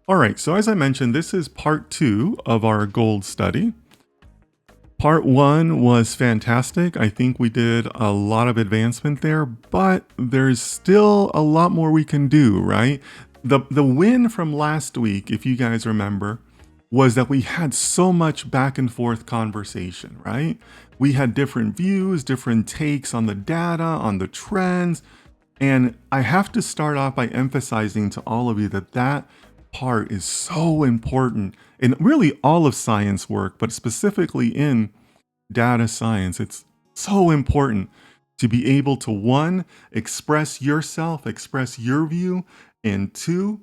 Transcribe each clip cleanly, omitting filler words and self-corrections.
All right, so as I mentioned, this is part 2 of our gold study. Part 1 was fantastic. I think we did a lot of advancement there, but there's still a lot more we can do, right? The win from last week, if you guys remember, was that we had so much back and forth conversation, right? We had different views, different takes on the data, on the trends, and I have to start off by emphasizing to all of you that that part is so important in really all of science work, but specifically in data science. It's so important to be able to, one, express yourself, express your view, and two,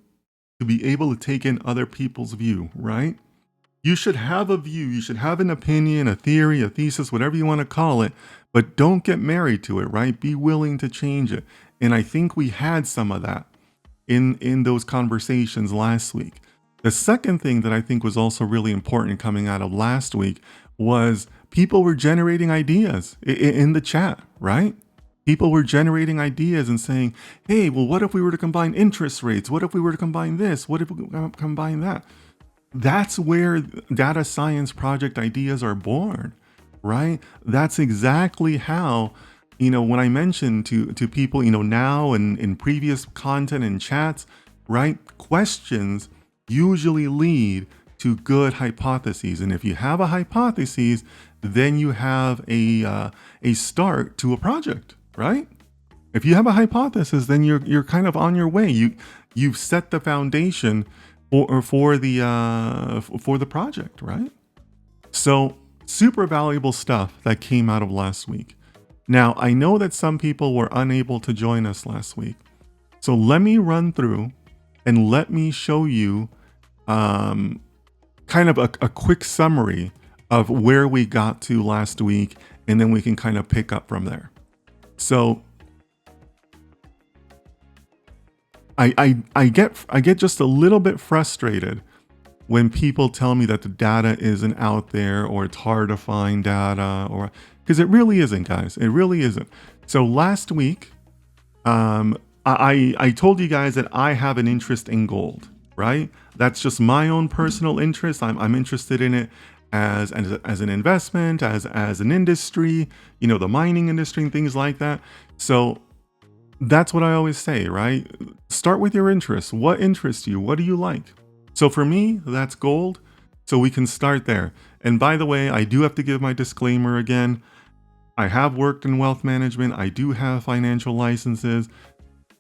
to be able to take in other people's view, right? You should have a view, you should have an opinion, a theory, a thesis, whatever you want to call it, but don't get married to it, right? Be willing to change it. And I think we had some of that in those conversations last week. The second thing that I think was also really important coming out of last week was people were generating ideas in the chat, right? People were generating ideas and saying, hey, well, what if we were to combine interest rates? What if we were to combine this? What if we combine that? That's where data science project ideas are born, right? That's exactly how, when I mentioned to people, now and in previous content and chats, right? Questions usually lead to good hypotheses. And if you have a hypothesis, then you have a start to a project, right? If you have a hypothesis, then you're kind of on your way. You've set the foundation for the project, right? So super valuable stuff that came out of last week. Now, I know that some people were unable to join us last week. So let me run through and let me show you kind of a quick summary of where we got to last week, and then we can kind of pick up from there. So I get just a little bit frustrated when people tell me that the data isn't out there or it's hard to find data, or because it really isn't, guys. It really isn't. So last week, I told you guys that I have an interest in gold, right? That's just my own personal interest. I'm interested in it as an investment, as an industry, the mining industry and things like that. So that's what I always say, right? Start with your interests. What interests you? What do you like? So for me, that's gold. So we can start there. And by the way, I do have to give my disclaimer again. I have worked in wealth management. I do have financial licenses.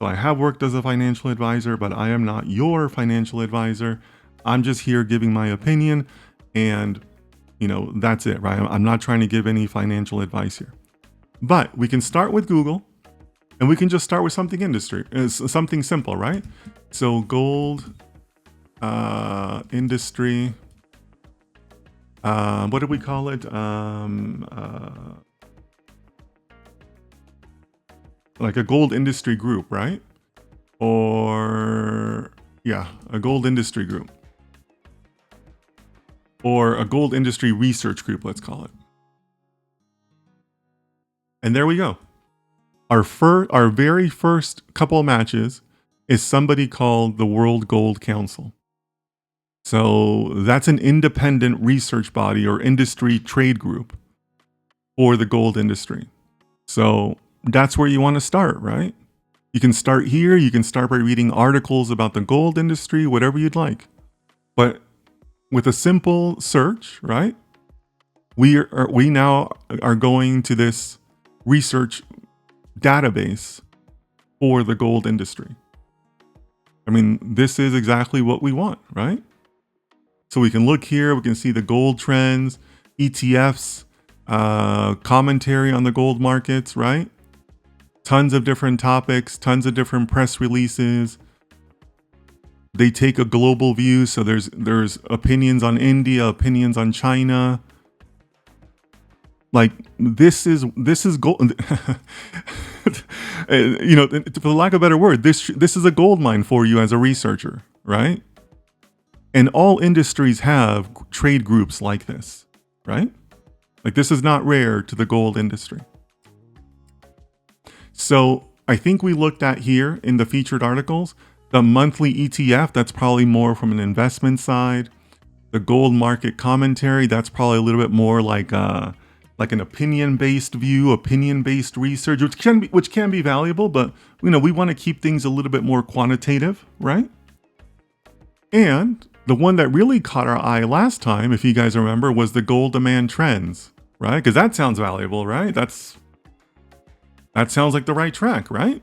So I have worked as a financial advisor, but I am not your financial advisor. I'm just here giving my opinion, and that's it, right? I'm not trying to give any financial advice here. But we can start with Google. And we can just start with something something simple, right? So gold industry, what do we call it? Like a gold industry group, right? Or yeah, a gold industry group. Or a gold industry research group, let's call it. And there we go. Our very first couple of matches is somebody called the World Gold Council. So that's an independent research body or industry trade group for the gold industry. So that's where you want to start, right? You can start here. You can start by reading articles about the gold industry, whatever you'd like. But with a simple search, right? We now are going to this research database for the gold industry. I mean, this is exactly what we want, right? So we can look here, we can see the gold trends, ETFs, commentary on the gold markets, right? Tons of different topics, tons of different press releases. They take a global view, so there's opinions on India, opinions on China. Like this is gold. For the lack of a better word, this is a gold mine for you as a researcher, right? And all industries have trade groups like this, right? Like this is not rare to the gold industry. So I think we looked at here in the featured articles The monthly ETF, that's probably more from an investment side. The gold market commentary, that's probably a little bit more like an opinion-based view, opinion-based research, which can be valuable, but we want to keep things a little bit more quantitative, right? And the one that really caught our eye last time, if you guys remember, was the gold demand trends, right? Because that sounds valuable, right? That sounds like the right track, right?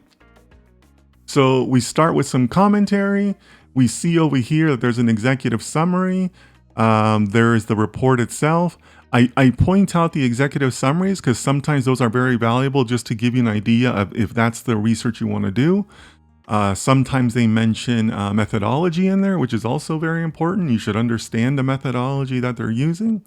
So we start with some commentary. We see over here that there's an executive summary. There's the report itself. I point out the executive summaries because sometimes those are very valuable just to give you an idea of if that's the research you want to do. Sometimes they mention methodology in there, which is also very important. You should understand the methodology that they're using.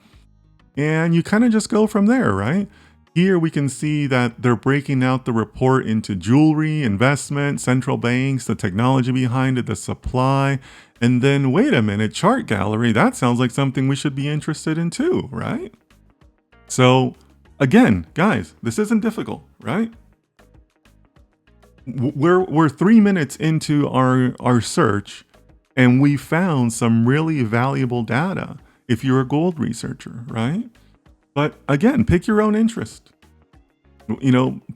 And you kind of just go from there, right? Here we can see that they're breaking out the report into jewelry, investment, central banks, the technology behind it, the supply, and then wait a minute, chart gallery. That sounds like something we should be interested in too, right? So again, guys, this isn't difficult, right? We're 3 minutes into our search, and we found some really valuable data if you're a gold researcher, right? But again, pick your own interest.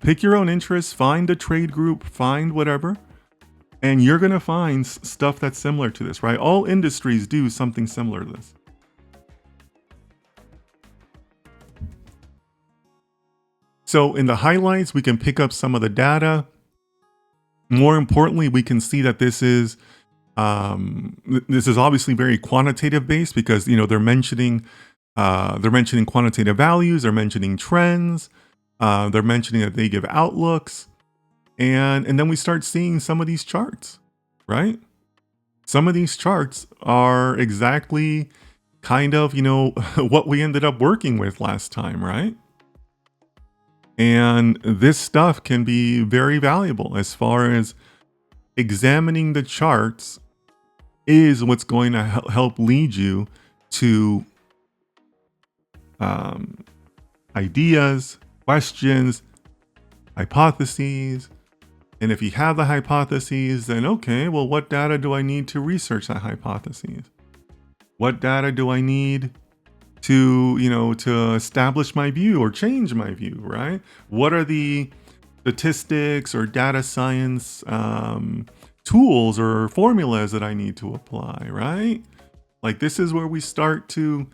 Pick your own interest, find a trade group, find whatever, and you're going to find stuff that's similar to this, right? All industries do something similar to this. So in the highlights, we can pick up some of the data. More importantly, we can see that this is obviously very quantitative based because they're mentioning quantitative values, they're mentioning trends, they're mentioning that they give outlooks, and then we start seeing some of these charts, right? Some of these charts are exactly kind of what we ended up working with last time, right? And this stuff can be very valuable as far as examining the charts is what's going to help lead you to ideas, questions, hypotheses. And if you have the hypotheses, then okay, well, what data do I need to research that hypothesis? What data do I need to establish my view or change my view, right? What are the statistics or data science tools or formulas that I need to apply, right? Like this is where we start to,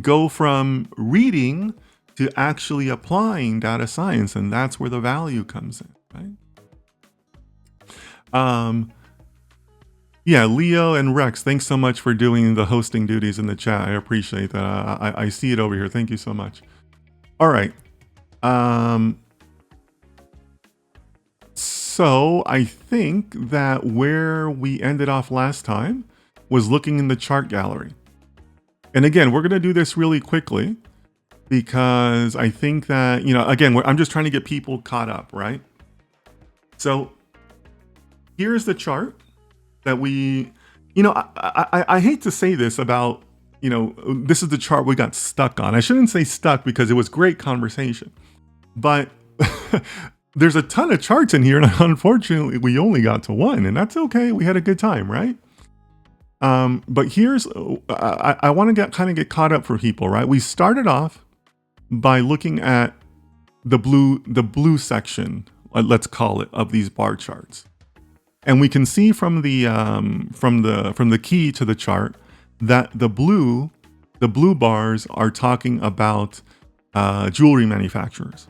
go from reading to actually applying data science, and that's where the value comes in, right? Yeah, Leo and Rex, thanks so much for doing the hosting duties in the chat. I appreciate that. I see it over here. Thank you so much. All right. So I think that where we ended off last time was looking in the chart gallery. And again, we're going to do this really quickly because I think that, again, I'm just trying to get people caught up, right? So here's the chart that we, I hate to say this about, this is the chart we got stuck on. I shouldn't say stuck because it was great conversation, but there's a ton of charts in here, and unfortunately we only got to one, and that's okay. We had a good time, right? But here's, I want to get caught up for people, right? We started off by looking at the blue section, let's call it, of these bar charts. And we can see from the key to the chart that the blue bars are talking about jewelry manufacturers.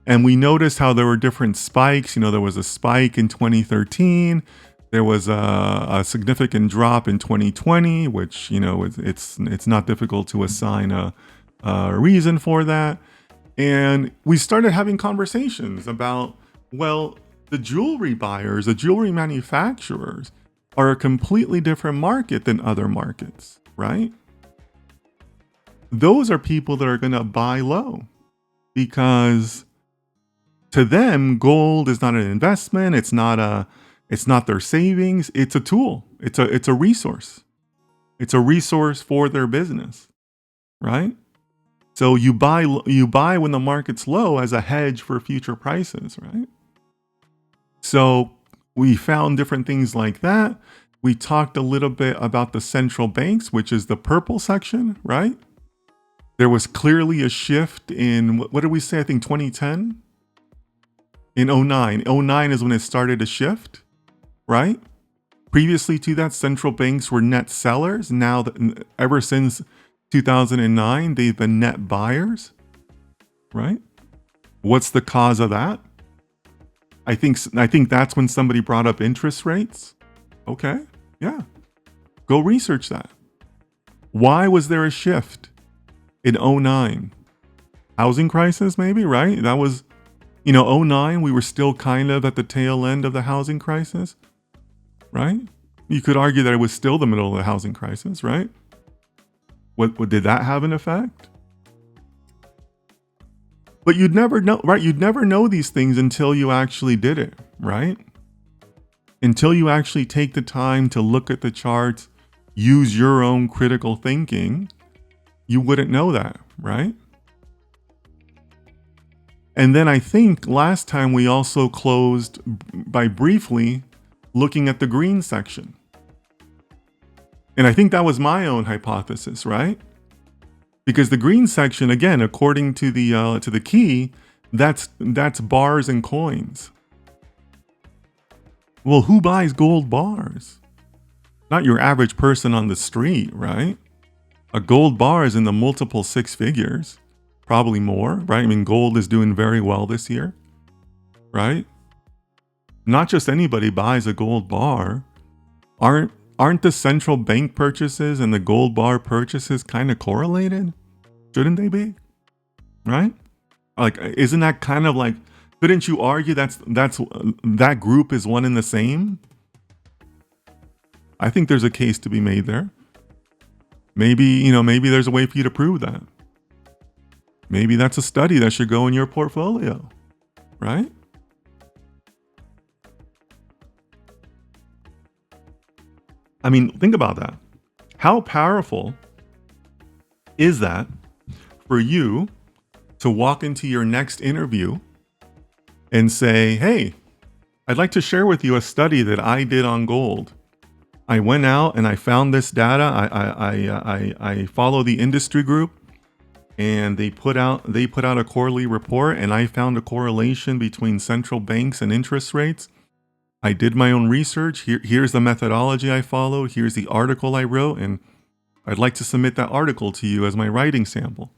And we noticed how there were different spikes. There was a spike in 2013. There was a significant drop in 2020, which it's not difficult to assign a reason for that. And we started having conversations about, well, the jewelry buyers, the jewelry manufacturers are a completely different market than other markets, right? Those are people that are going to buy low because to them, gold is not an investment. It's not their savings. It's a tool. It's a resource. It's a resource for their business, right? So you buy when the market's low as a hedge for future prices, right? So we found different things like that. We talked a little bit about the central banks, which is the purple section, right? There was clearly a shift in, what did we say? I think 2010? In 09. 09 is when it started to shift, right? Previously to that, central banks were net sellers. Now, ever since 2009, they've been net buyers, right? What's the cause of that? I think that's when somebody brought up interest rates. Okay, yeah. Go research that. Why was there a shift in 09? Housing crisis, maybe, right? That was, 09, we were still kind of at the tail end of the housing crisis, right? You could argue that it was still the middle of the housing crisis, right? What did that have an effect? But you'd never know, right? You'd never know these things until you actually did it, right? Until you actually take the time to look at the charts, use your own critical thinking, you wouldn't know that, right? And then I think last time we also closed by briefly looking at the green section. And I think that was my own hypothesis, right? Because the green section, again, according to the key, that's bars and coins. Well, who buys gold bars? Not your average person on the street, right? A gold bar is in the multiple six figures, probably more, right? I mean, gold is doing very well this year, right? Not just anybody buys a gold bar. Aren't the central bank purchases and the gold bar purchases kind of correlated? Shouldn't they be? Right? Like, isn't that kind of like, couldn't you argue that group is one and the same? I think there's a case to be made there. Maybe there's a way for you to prove that. Maybe that's a study that should go in your portfolio, right? I mean, think about that. How powerful is that for you to walk into your next interview and say, hey, I'd like to share with you a study that I did on gold. I went out and I found this data. I follow the industry group, and they put out a quarterly report, and I found a correlation between central banks and interest rates. I did my own research. Here's the methodology I followed. Here's the article I wrote, and I'd like to submit that article to you as my writing sample.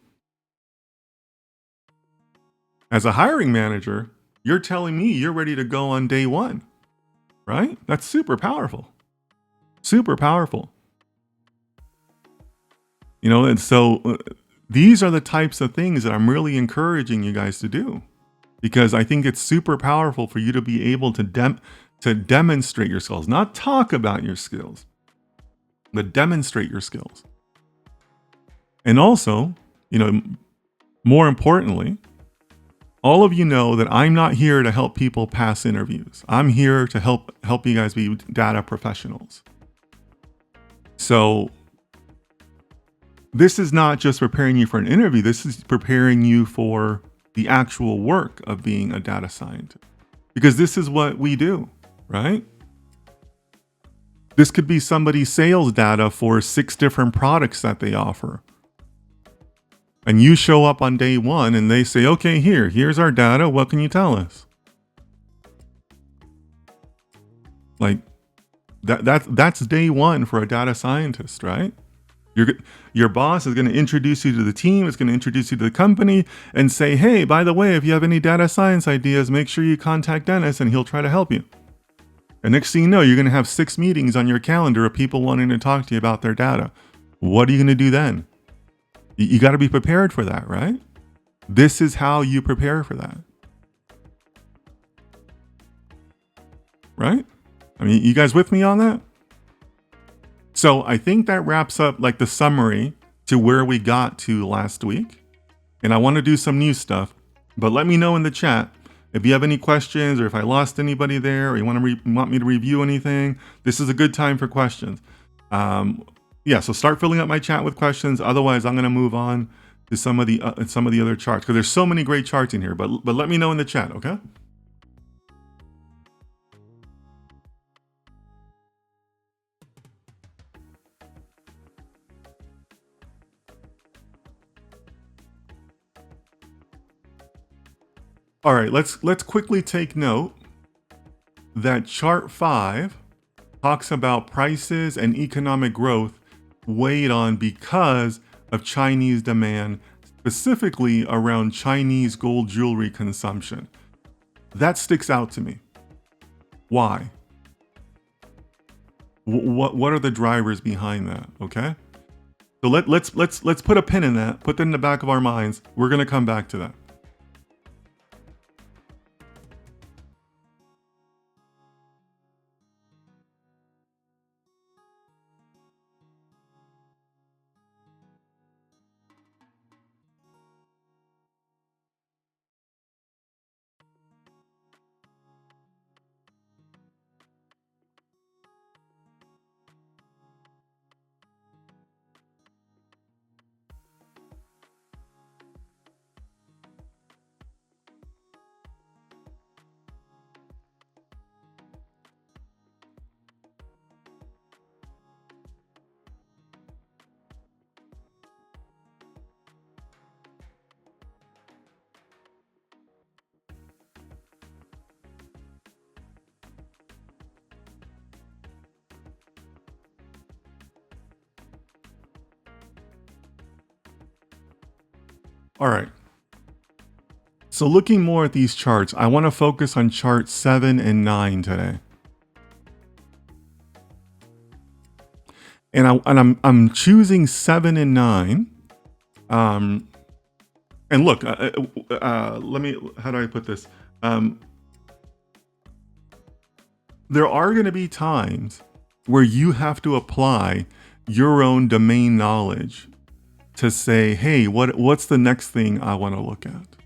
As a hiring manager, you're telling me you're ready to go on day one, right? That's super powerful. Super powerful. And so these are the types of things that I'm really encouraging you guys to do, because I think it's super powerful for you to be able to demonstrate your skills, not talk about your skills, but demonstrate your skills. And also, more importantly, all of you know that I'm not here to help people pass interviews. I'm here to help you guys be data professionals. So this is not just preparing you for an interview. This is preparing you for the actual work of being a data scientist, because this is what we do, right? This could be somebody's sales data for 6 different products that they offer. And you show up on day one and they say, okay, here's our data. What can you tell us? Like that's day one for a data scientist, right? Your boss is going to introduce you to the team. It's going to introduce you to the company and say, hey, by the way, if you have any data science ideas, make sure you contact Dennis and he'll try to help you. And next thing you know, you're going to have 6 meetings on your calendar of people wanting to talk to you about their data. What are you going to do then? You got to be prepared for that, right? This is how you prepare for that. Right? I mean, you guys with me on that? So I think that wraps up like the summary to where we got to last week. And I want to do some new stuff, but let me know in the chat if you have any questions, or if I lost anybody there, or you want me to review anything. This is a good time for questions. So start filling up my chat with questions. Otherwise, I'm going to move on to some of the other charts, because there's so many great charts in here. But let me know in the chat, okay? All right, let's quickly take note that chart 5 talks about prices and economic growth weighed on because of Chinese demand, specifically around Chinese gold jewelry consumption. That sticks out to me. Why? What are the drivers behind that? Okay, so let's put a pin in that. Put that in the back of our minds. We're gonna come back to that. All right. So looking more at these charts, I want to focus on chart 7 and 9 today. And I'm choosing 7 and 9. And look, let me, how do I put this? There are going to be times where you have to apply your own domain knowledge to say, hey, what's the next thing I want to look at,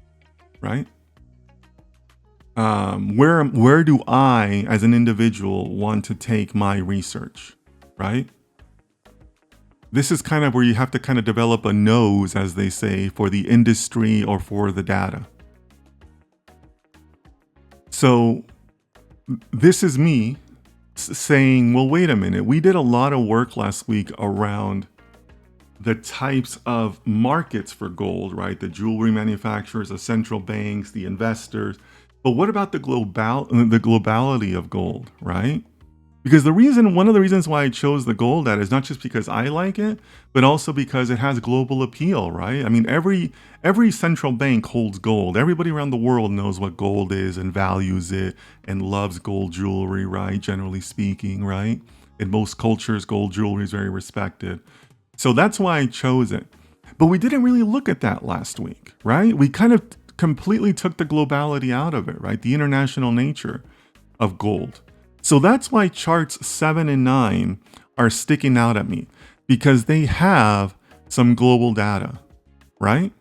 right? Where do I, as an individual, want to take my research, right? This is kind of where you have to kind of develop a nose, as they say, for the industry or for the data. So this is me saying, well, wait a minute. We did a lot of work last week around the types of markets for gold, right? The jewelry manufacturers, the central banks, the investors. But what about the globality of gold, right? Because one of the reasons why I chose the gold data is not just because I like it, but also because it has global appeal, right? I mean, every central bank holds gold. Everybody around the world knows what gold is and values it and loves gold jewelry, right? Generally speaking, right? In most cultures, gold jewelry is very respected. So that's why I chose it. But we didn't really look at that last week, right? We kind of completely took the globality out of it, right? The international nature of gold. So that's why charts 7 and 9 are sticking out at me, because they have some global data, right?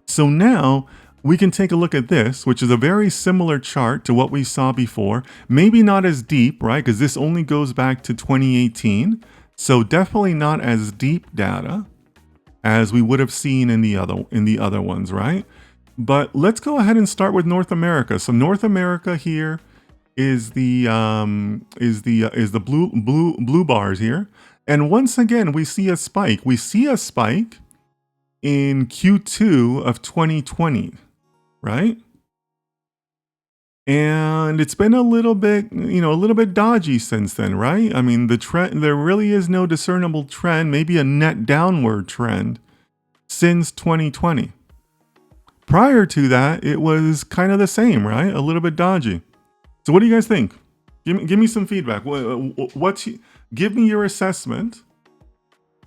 So now we can take a look at this, which is a very similar chart to what we saw before. Maybe not as deep, right? Because this only goes back to 2018. So definitely not as deep data as we would have seen in the other ones, right? But let's go ahead and start with North America. So North America here is the blue bars here. And once again, we see a spike. We see a spike in Q2 of 2020, right? And it's been a little bit dodgy since then, right? I mean, the trend, there really is no discernible trend, maybe a net downward trend since 2020. Prior to that, it was kind of the same, right? A little bit dodgy. So what do you guys think? Give me some feedback. Give me your assessment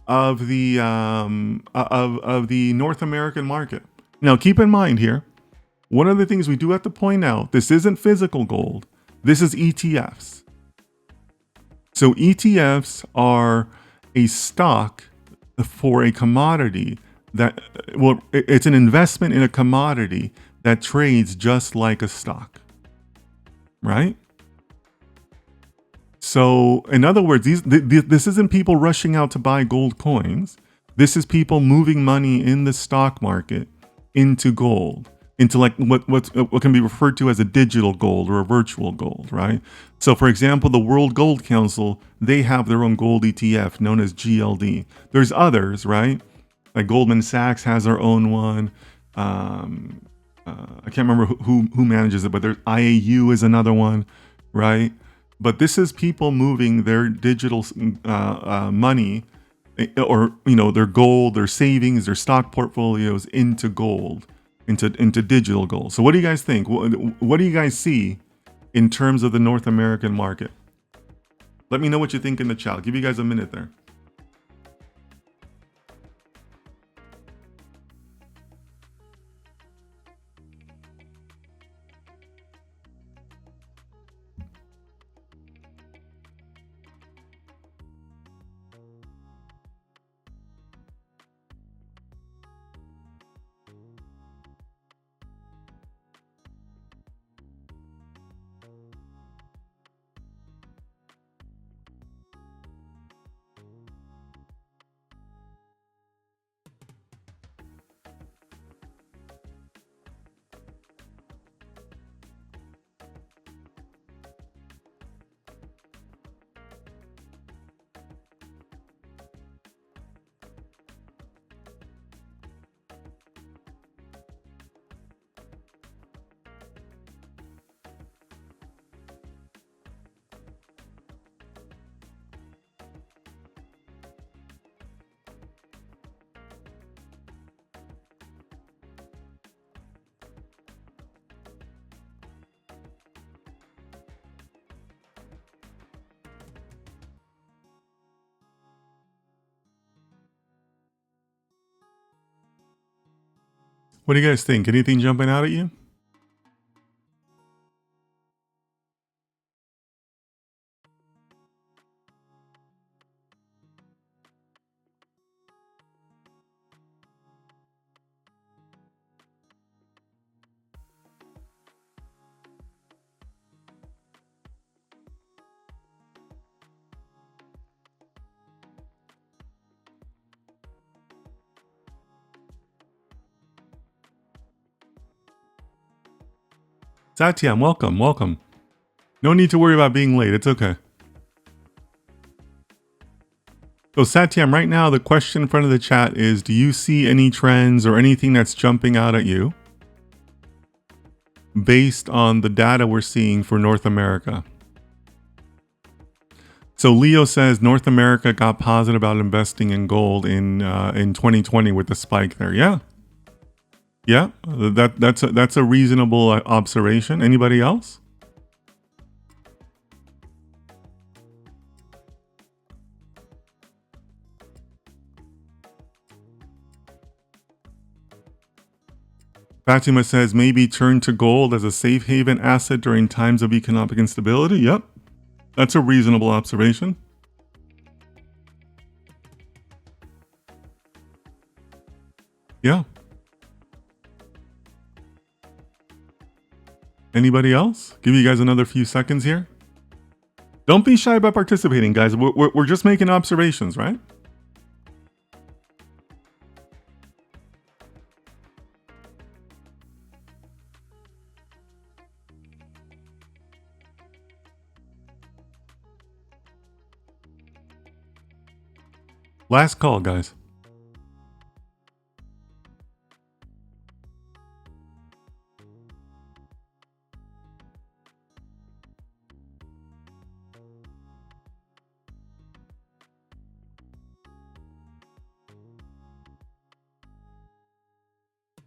of the of the North American market. Now, keep in mind here, one of the things we do have to point out, this isn't physical gold. This is ETFs. So ETFs are a stock for a commodity that, well, it's an investment in a commodity that trades just like a stock. Right? So, in other words, this isn't people rushing out to buy gold coins. This is people moving money in the stock market into gold, into like what can be referred to as a digital gold or a virtual gold, right? So, for example, the World Gold Council, they have their own gold ETF known as GLD. There's others, right? Like Goldman Sachs has their own one. I can't remember who manages it, but there's IAU is another one, right? But this is people moving their digital money, or their gold, their savings, their stock portfolios into gold, into digital gold. So what do you guys think? What do you guys see in terms of the North American market? Let me know what you think in the chat. I'll give you guys a minute there. What do you guys think? Anything jumping out at you? Satyam, welcome. No need to worry about being late. It's okay. So Satyam, right now the question in front of the chat is, do you see any trends or anything that's jumping out at you based on the data we're seeing for North America? So Leo says North America got positive about investing in gold in 2020 with the spike there. Yeah, that's a reasonable observation. Anybody else? Fatima says maybe turn to gold as a safe haven asset during times of economic instability. Yep, that's a reasonable observation. Yeah. Anybody else? Give you guys another few seconds here. Don't be shy about participating, guys. We're just making observations, right? Last call, guys.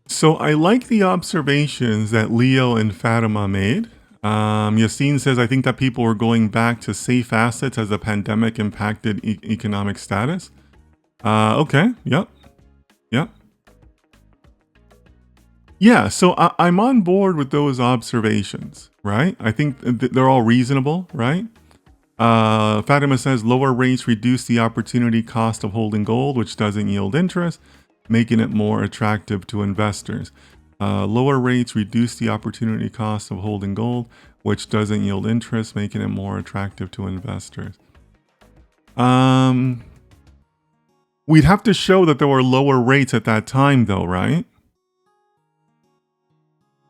So I like the observations that Leo and Fatima made. Yassine says, I think that people are going back to safe assets as the pandemic impacted economic status. Okay. Yep. Yeah, so I'm on board with those observations, right? I think they're all reasonable, right? Fatima says lower rates reduce the opportunity cost of holding gold, which doesn't yield interest, making it more attractive to investors. Lower rates reduce the opportunity cost of holding gold, which doesn't yield interest, making it more attractive to investors. We'd have to show that there were lower rates at that time, though, right?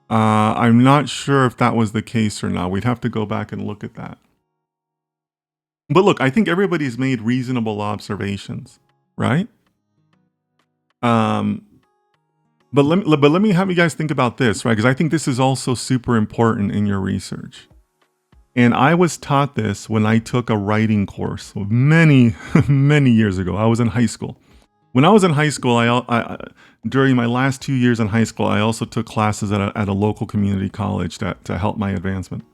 I'm not sure if that was the case or not. We'd have to go back and look at that. But look, I think everybody's made reasonable observations, right? But let me have you guys think about this, right? Because I think this is also super important in your research. And I was taught this when I took a writing course many, many years ago. I was in high school. When I was in high school, during my last 2 years in high school, I also took classes at a local community college to help my advancement.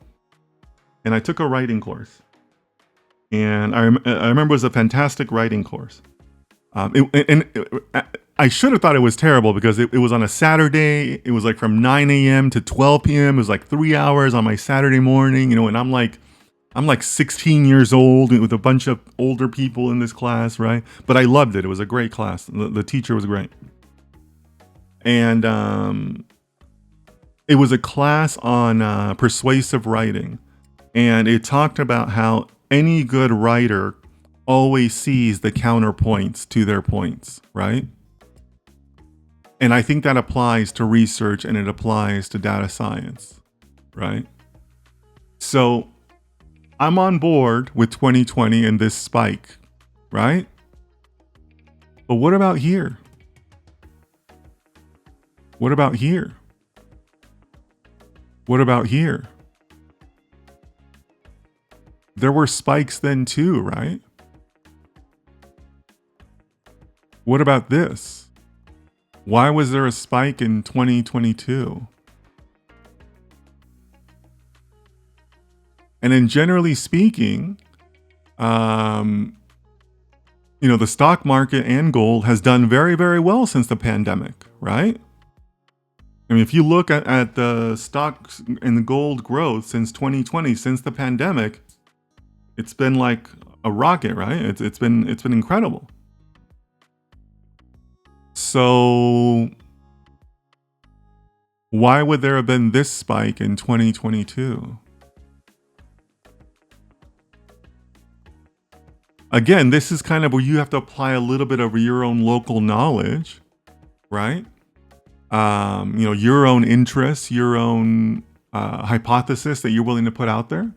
And I took a writing course. And I remember it was a fantastic writing course. I should have thought it was terrible because it was on a Saturday. It was like from 9 a.m. to 12 p.m. It was like 3 hours on my Saturday morning, and I'm like 16 years old with a bunch of older people in this class, right? But I loved it. It was a great class. The teacher was great. And it was a class on persuasive writing. And it talked about how any good writer always sees the counterpoints to their points, right? And I think that applies to research and it applies to data science, right? So I'm on board with 2020 and this spike, right? But what about here? What about here? What about here? There were spikes then too, right? What about this? Why was there a spike in 2022? And then generally speaking, the stock market and gold has done very, very well since the pandemic, right? I mean, if you look at the stocks and the gold growth since 2020, since the pandemic, it's been like a rocket, right? It's been incredible. So why would there have been this spike in 2022? Again, this is kind of where you have to apply a little bit of your own local knowledge, right? Your own interests, your own hypothesis that you're willing to put out there.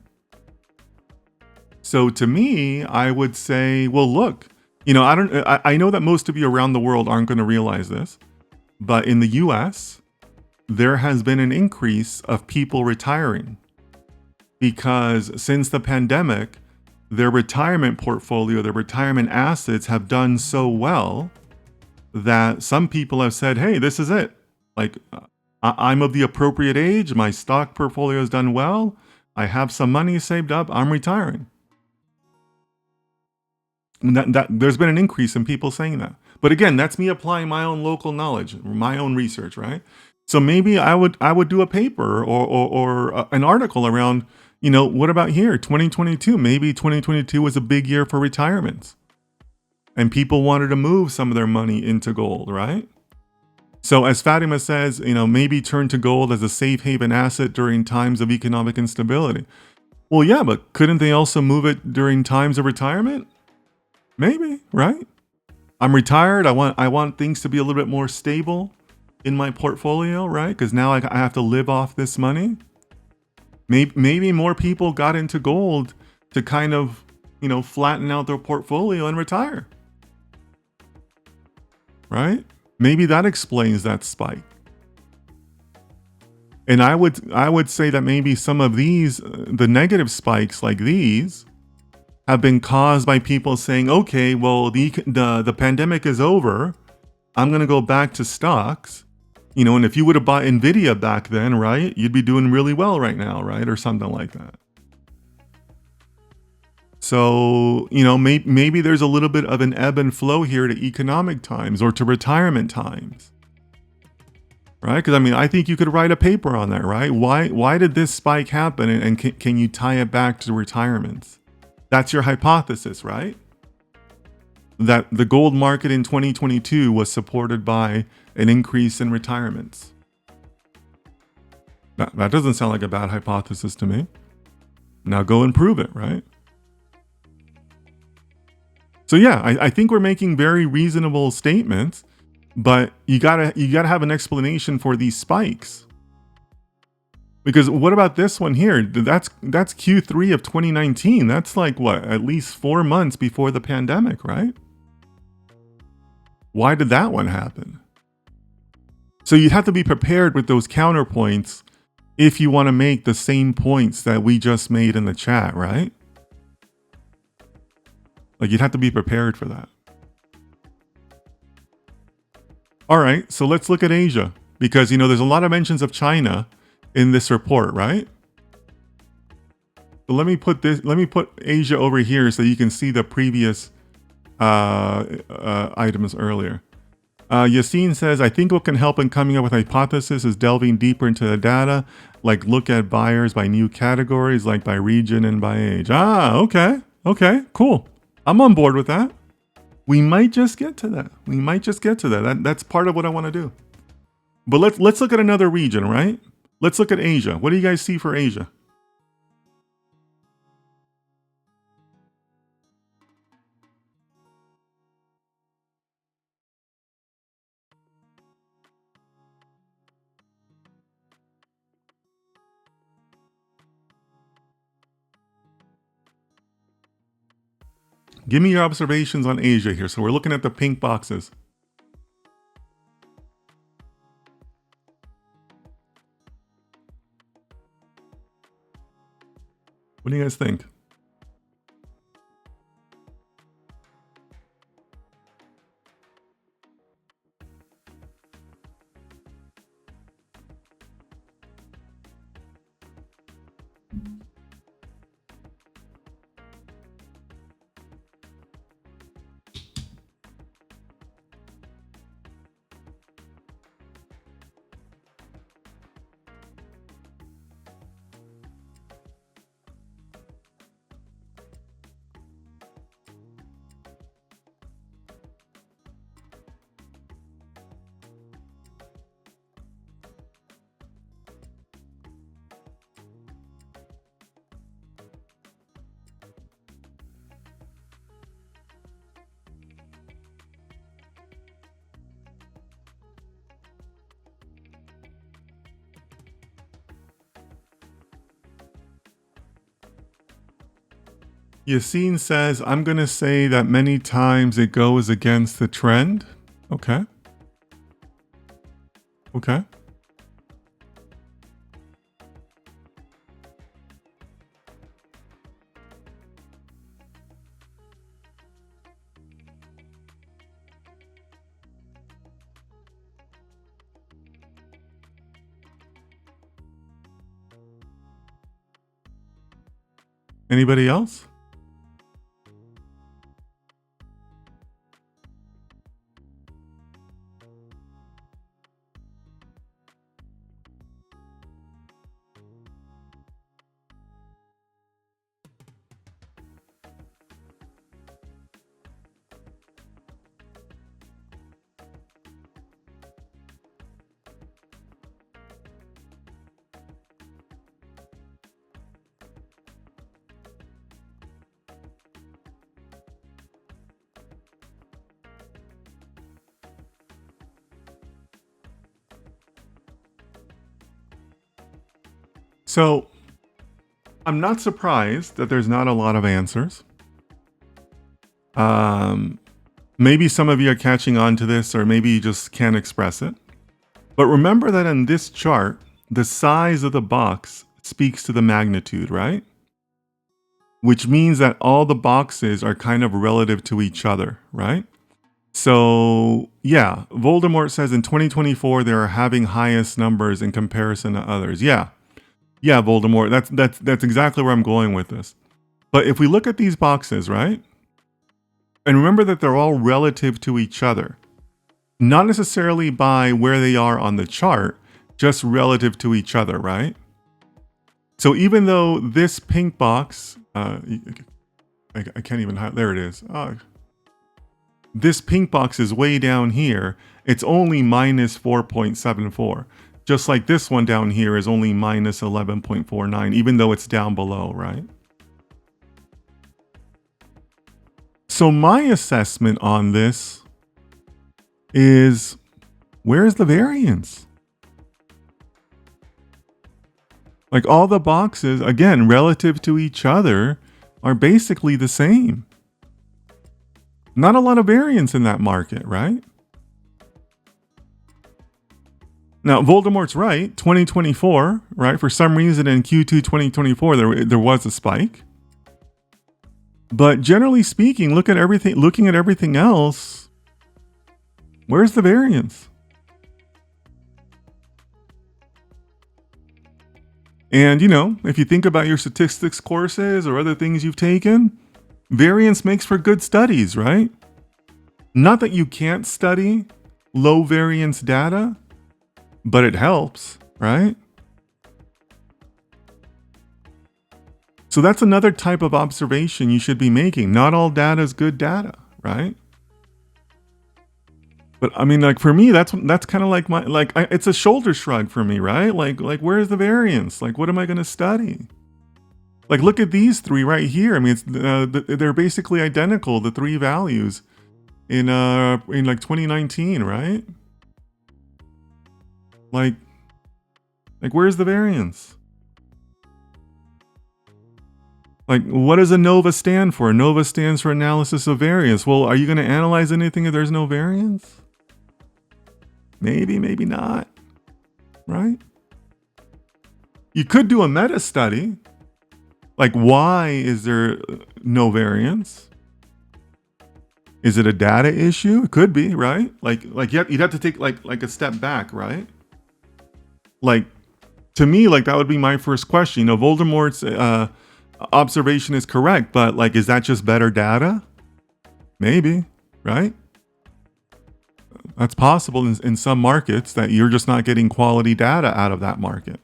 So to me, I would say, well, look, I know that most of you around the world aren't going to realize this, but in the US, there has been an increase of people retiring because since the pandemic, their retirement portfolio, their retirement assets have done so well that some people have said, hey, this is it. Like, I'm of the appropriate age. My stock portfolio has done well. I have some money saved up. I'm retiring. That there's been an increase in people saying that. But again, that's me applying my own local knowledge, my own research, right? So maybe I would do a paper or an article around, what about here, 2022? Maybe 2022 was a big year for retirements. And people wanted to move some of their money into gold, right? So as Fatima says, maybe turn to gold as a safe haven asset during times of economic instability. Well, yeah, but couldn't they also move it during times of retirement? Maybe, right? I'm retired. I want things to be a little bit more stable in my portfolio, right? Because now I have to live off this money. Maybe more people got into gold to kind of, flatten out their portfolio and retire. Right? Maybe that explains that spike. And I would say that maybe some of these, the negative spikes like these, have been caused by people saying, okay, well, the pandemic is over. I'm going to go back to stocks. And if you would have bought Nvidia back then, right, you'd be doing really well right now, right? Or something like that. So, maybe there's a little bit of an ebb and flow here to economic times or to retirement times. Right? Because I think you could write a paper on that, right? Why did this spike happen? And can you tie it back to retirements? That's your hypothesis, right? That the gold market in 2022 was supported by an increase in retirements. That doesn't sound like a bad hypothesis to me. Now go and prove it, right? So yeah, I think we're making very reasonable statements, but you gotta have an explanation for these spikes. Because what about this one here? That's Q3 of 2019. That's like what, at least 4 months before the pandemic, right? Why did that one happen? So you have to be prepared with those counterpoints if you want to make the same points that we just made in the chat, right? Like you'd have to be prepared for that. All right, so let's look at Asia because, you know, there's a lot of mentions of China in this report, right? So let me put Asia over here so you can see the previous items earlier. Yassine says, I think what can help in coming up with hypothesis is delving deeper into the data, like look at buyers by new categories, like by region and by age. Ah, okay. Okay, cool. I'm on board with that. We might just get to that. That's part of what I want to do. But let's look at another region, right? Let's look at Asia. What do you guys see for Asia? Give me your observations on Asia here. So we're looking at the pink boxes. What do you guys think? Yassine says, I'm going to say that many times it goes against the trend. Okay. Okay. Anybody else? So I'm not surprised that there's not a lot of answers. Maybe some of you are catching on to this, or maybe you just can't express it. But remember that in this chart, the size of the box speaks to the magnitude, right? Which means that all the boxes are kind of relative to each other, right? So yeah, Voldemort says in 2024 they are having highest numbers in comparison to others. Yeah, Voldemort. That's exactly where I'm going with this. But if we look at these boxes, right, and remember that they're all relative to each other, not necessarily by where they are on the chart, just relative to each other, right? So even though this pink box, I can't even hide. There it is. This pink box is way down here. It's only minus 4.74. Just like this one down here is only minus 11.49, even though it's down below, right? So my assessment on this is, where's the variance? Like all the boxes, again, relative to each other, are basically the same. Not a lot of variance in that market, right? Now, Voldemort's right, 2024, right? For some reason in Q2 2024, there was a spike. But generally speaking, looking at everything else, where's the variance? And, if you think about your statistics courses or other things you've taken, variance makes for good studies, right? Not that you can't study low variance data, but it helps, right? So that's another type of observation you should be making. Not all data is good data, right? But I mean, like for me, that's kind of like it's a shoulder shrug for me, right? Like where's the variance? Like, what am I going to study? Like, look at these three right here. I mean, they're basically identical. The three values in like 2019, right? Like where's the variance? Like, what does ANOVA stand for? ANOVA stands for analysis of variance. Well, are you going to analyze anything if there's no variance? Maybe, maybe not, right? You could do a meta study. Like, why is there no variance? Is it a data issue? It could be, right? Like you'd have to take like a step back, right? Like, to me, like that would be my first question. Voldemort's observation is correct, but like, is that just better data? Maybe, right? That's possible in some markets that you're just not getting quality data out of that market.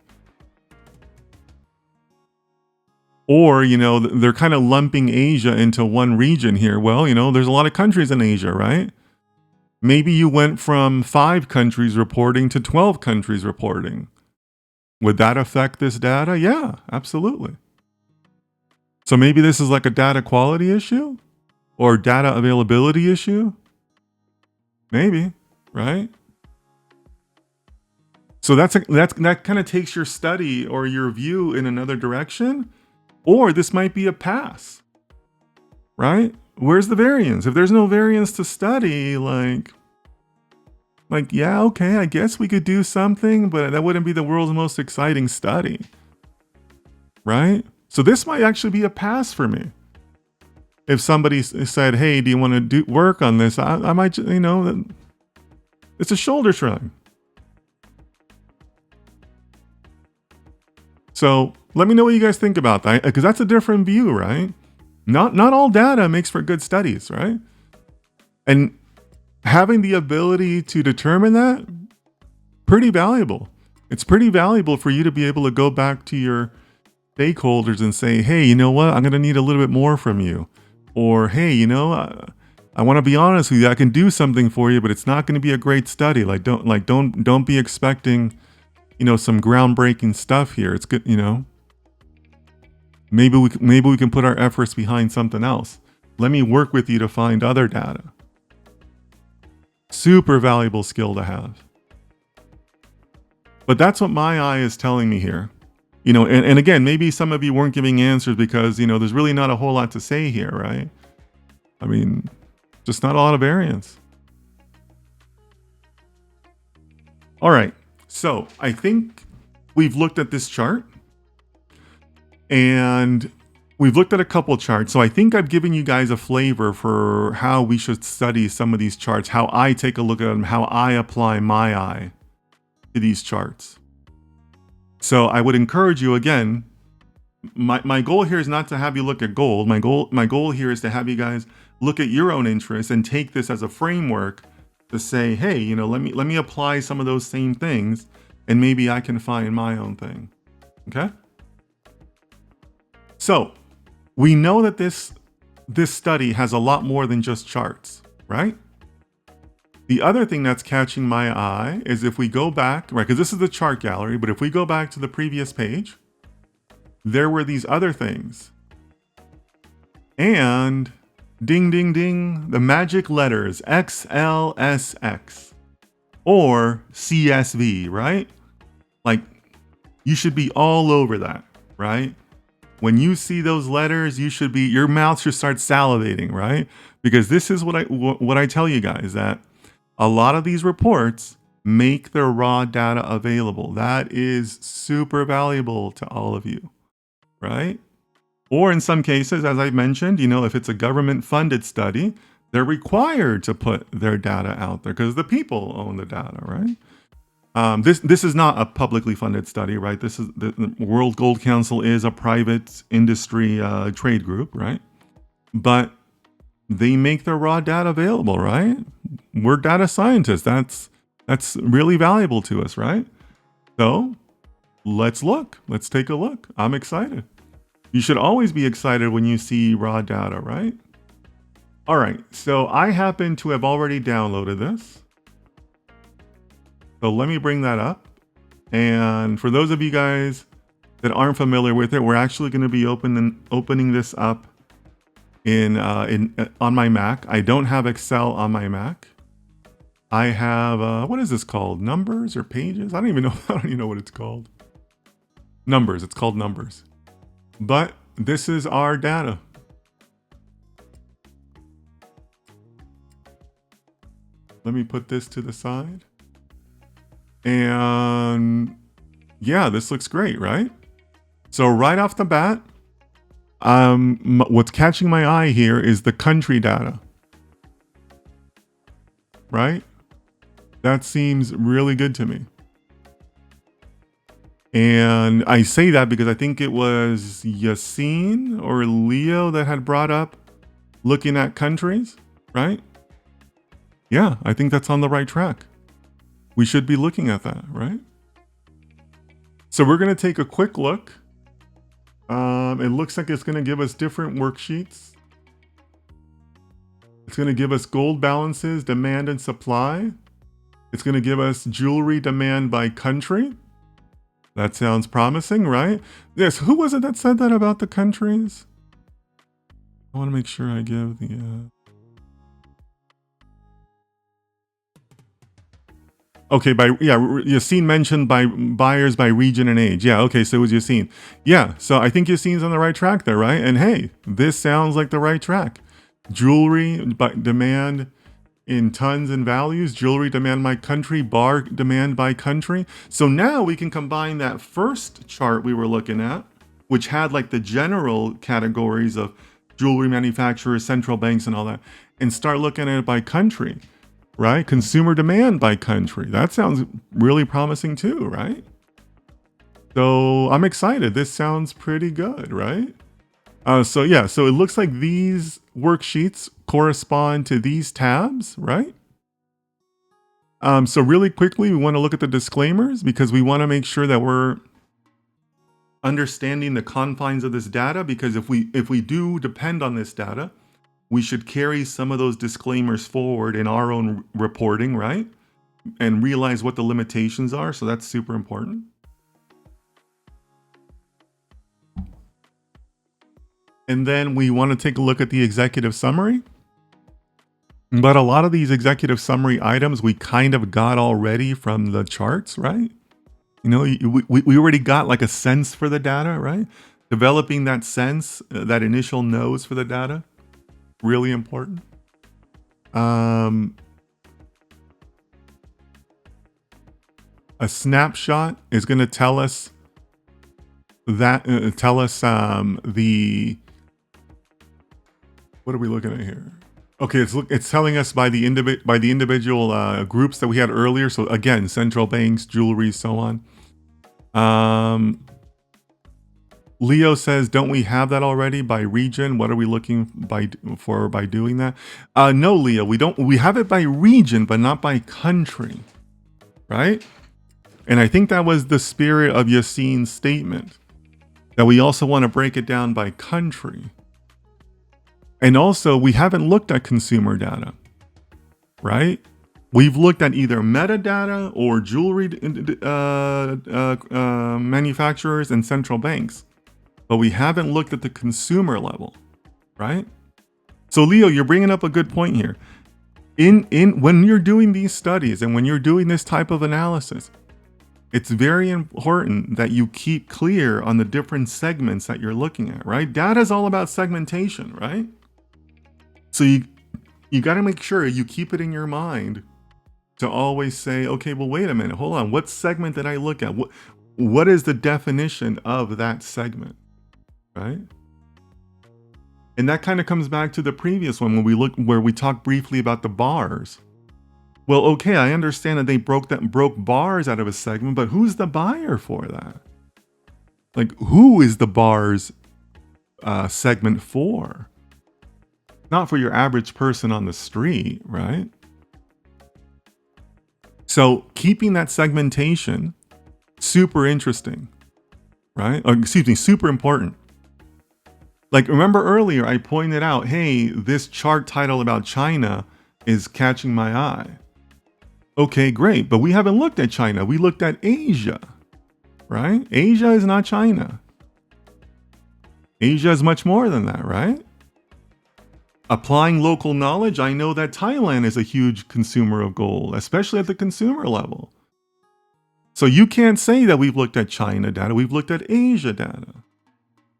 Or, they're kind of lumping Asia into one region here. Well, there's a lot of countries in Asia, right? Maybe you went from 5 countries reporting to 12 countries reporting. Would that affect this data? Yeah, absolutely. So maybe this is like a data quality issue or data availability issue. Maybe, right? So that kind of takes your study or your view in another direction. Or this might be a pass, right? Where's the variance? If there's no variance to study, like, yeah, okay, I guess we could do something, but that wouldn't be the world's most exciting study, right? So this might actually be a pass for me. If somebody said, hey, do you want to do work on this? I might, it's a shoulder shrug. So let me know what you guys think about that, because that's a different view, right? Not all data makes for good studies, right? And having the ability to determine that, pretty valuable. It's pretty valuable for you to be able to go back to your stakeholders and say, hey, you know what? I'm going to need a little bit more from you. Or, hey, I want to be honest with you. I can do something for you, but it's not going to be a great study. Don't be expecting, some groundbreaking stuff here. It's good, Maybe we can put our efforts behind something else. Let me work with you to find other data. Super valuable skill to have. But that's what my eye is telling me here. And again, maybe some of you weren't giving answers because, there's really not a whole lot to say here, right? I mean, just not a lot of variance. All right. So I think we've looked at this chart. And we've looked at a couple charts. So I think I've given you guys a flavor for how we should study some of these charts, how I take a look at them, how I apply my eye to these charts. So I would encourage you again, my goal here is not to have you look at gold. My goal here is to have you guys look at your own interests and take this as a framework to say, hey, let me apply some of those same things and maybe I can find my own thing. Okay? So we know that this study has a lot more than just charts, right? The other thing that's catching my eye is if we go back, right, because this is the chart gallery, but if we go back to the previous page, there were these other things. And ding, ding, ding, the magic letters XLSX or CSV, right? Like, you should be all over that, right? When you see those letters, your mouth should start salivating, right? Because this is what I tell you guys, that a lot of these reports make their raw data available. That is super valuable to all of you, right? Or in some cases, as I mentioned, if it's a government-funded study, they're required to put their data out there because the people own the data, right? This is not a publicly funded study, right? This is the World Gold Council is a private industry trade group, right? But they make their raw data available, right? We're data scientists. That's really valuable to us, right? So let's look. Let's take a look. I'm excited. You should always be excited when you see raw data, right? All right, so I happen to have already downloaded this. So let me bring that up. And for those of you guys that aren't familiar with it, we're actually going to be opening this up on my Mac. I don't have Excel on my Mac. I have what is this called? Numbers or pages? I don't even know what it's called. Numbers. It's called Numbers. But this is our data. Let me put this to the side. And yeah, this looks great, right? So right off the bat, what's catching my eye here is the country data, right? That seems really good to me. And I say that because I think it was Yassine or Leo that had brought up looking at countries, right? Yeah, I think that's on the right track. We should be looking at that, right? So we're going to take a quick look. It looks like it's going to give us different worksheets. It's going to give us gold balances, demand and supply. It's going to give us jewelry demand by country. That sounds promising, right? Yes, who was it that said that about the countries? I want to make sure I give the... Okay, Yassine mentioned by buyers by region and age. Yeah, okay, so it was Yassine. Yeah, so I think Yassine's on the right track there, right? And hey, this sounds like the right track. Jewelry demand in tons and values, jewelry demand by country, bar demand by country. So now we can combine that first chart we were looking at, which had like the general categories of jewelry manufacturers, central banks and all that, and start looking at it by country. Right? Consumer demand by country. That sounds really promising too, right? So I'm excited. This sounds pretty good, right? So it looks like these worksheets correspond to these tabs, right? So really quickly, we want to look at the disclaimers because we want to make sure that we're understanding the confines of this data, because if we do depend on this data, we should carry some of those disclaimers forward in our own reporting, right? And realize what the limitations are. So that's super important. And then we want to take a look at the executive summary. But a lot of these executive summary items we kind of got already from the charts, right? We already got like a sense for the data, right? Developing that sense, that initial nose for the data. Really important. A snapshot is going to tell us that what are we looking at here? Okay, it's telling us by the individual groups that we had earlier. So again, central banks, jewelry, so on. Leo says, don't we have that already by region? What are we looking for by doing that? No, Leo, we don't. We have it by region, but not by country, right? And I think that was the spirit of Yassine's statement, that we also want to break it down by country. And also, we haven't looked at consumer data, right? We've looked at either metadata or jewelry manufacturers and central banks. But we haven't looked at the consumer level, right? So Leo, you're bringing up a good point here. When you're doing these studies and when you're doing this type of analysis, it's very important that you keep clear on the different segments that you're looking at, right? Data is all about segmentation, right? So you got to make sure you keep it in your mind to always say, okay, well, wait a minute, hold on. What segment did I look at? What is the definition of that segment, right? And that kind of comes back to the previous one where we talked briefly about the bars. Well, okay, I understand that they broke bars out of a segment, but who's the buyer for that? Like, who is the bars segment for? Not for your average person on the street, right? So keeping that segmentation, super interesting, right? Super important. Like, remember earlier I pointed out, hey, this chart title about China is catching my eye. Okay, great, but we haven't looked at China. We looked at Asia, right? Asia is not China. Asia is much more than that, right? Applying local knowledge, I know that Thailand is a huge consumer of gold, especially at the consumer level. So you can't say that we've looked at China data, we've looked at Asia data,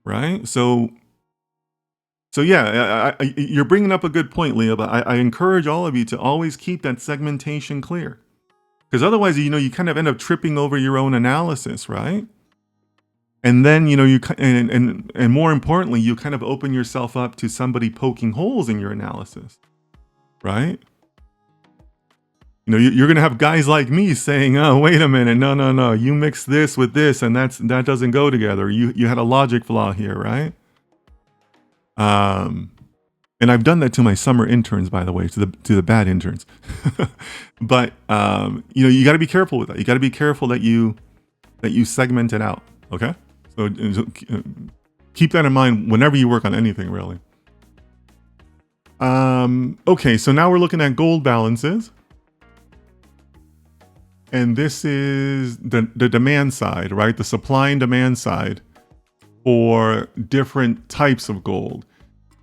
right? So yeah, you're bringing up a good point, Leah, but I encourage all of you to always keep that segmentation clear. Because otherwise, you kind of end up tripping over your own analysis, right? And then, and more importantly, you kind of open yourself up to somebody poking holes in your analysis, right? You're going to have guys like me saying, oh, wait a minute, no, you mix this with this, and that doesn't go together. You had a logic flaw here, right? And I've done that to my summer interns, by the way, to the bad interns. But you got to be careful with that. You got to be careful that you segment it out. Okay, so keep that in mind whenever you work on anything, really. Okay, so now we're looking at gold balances, and this is the demand side, right? The supply and demand side for different types of gold.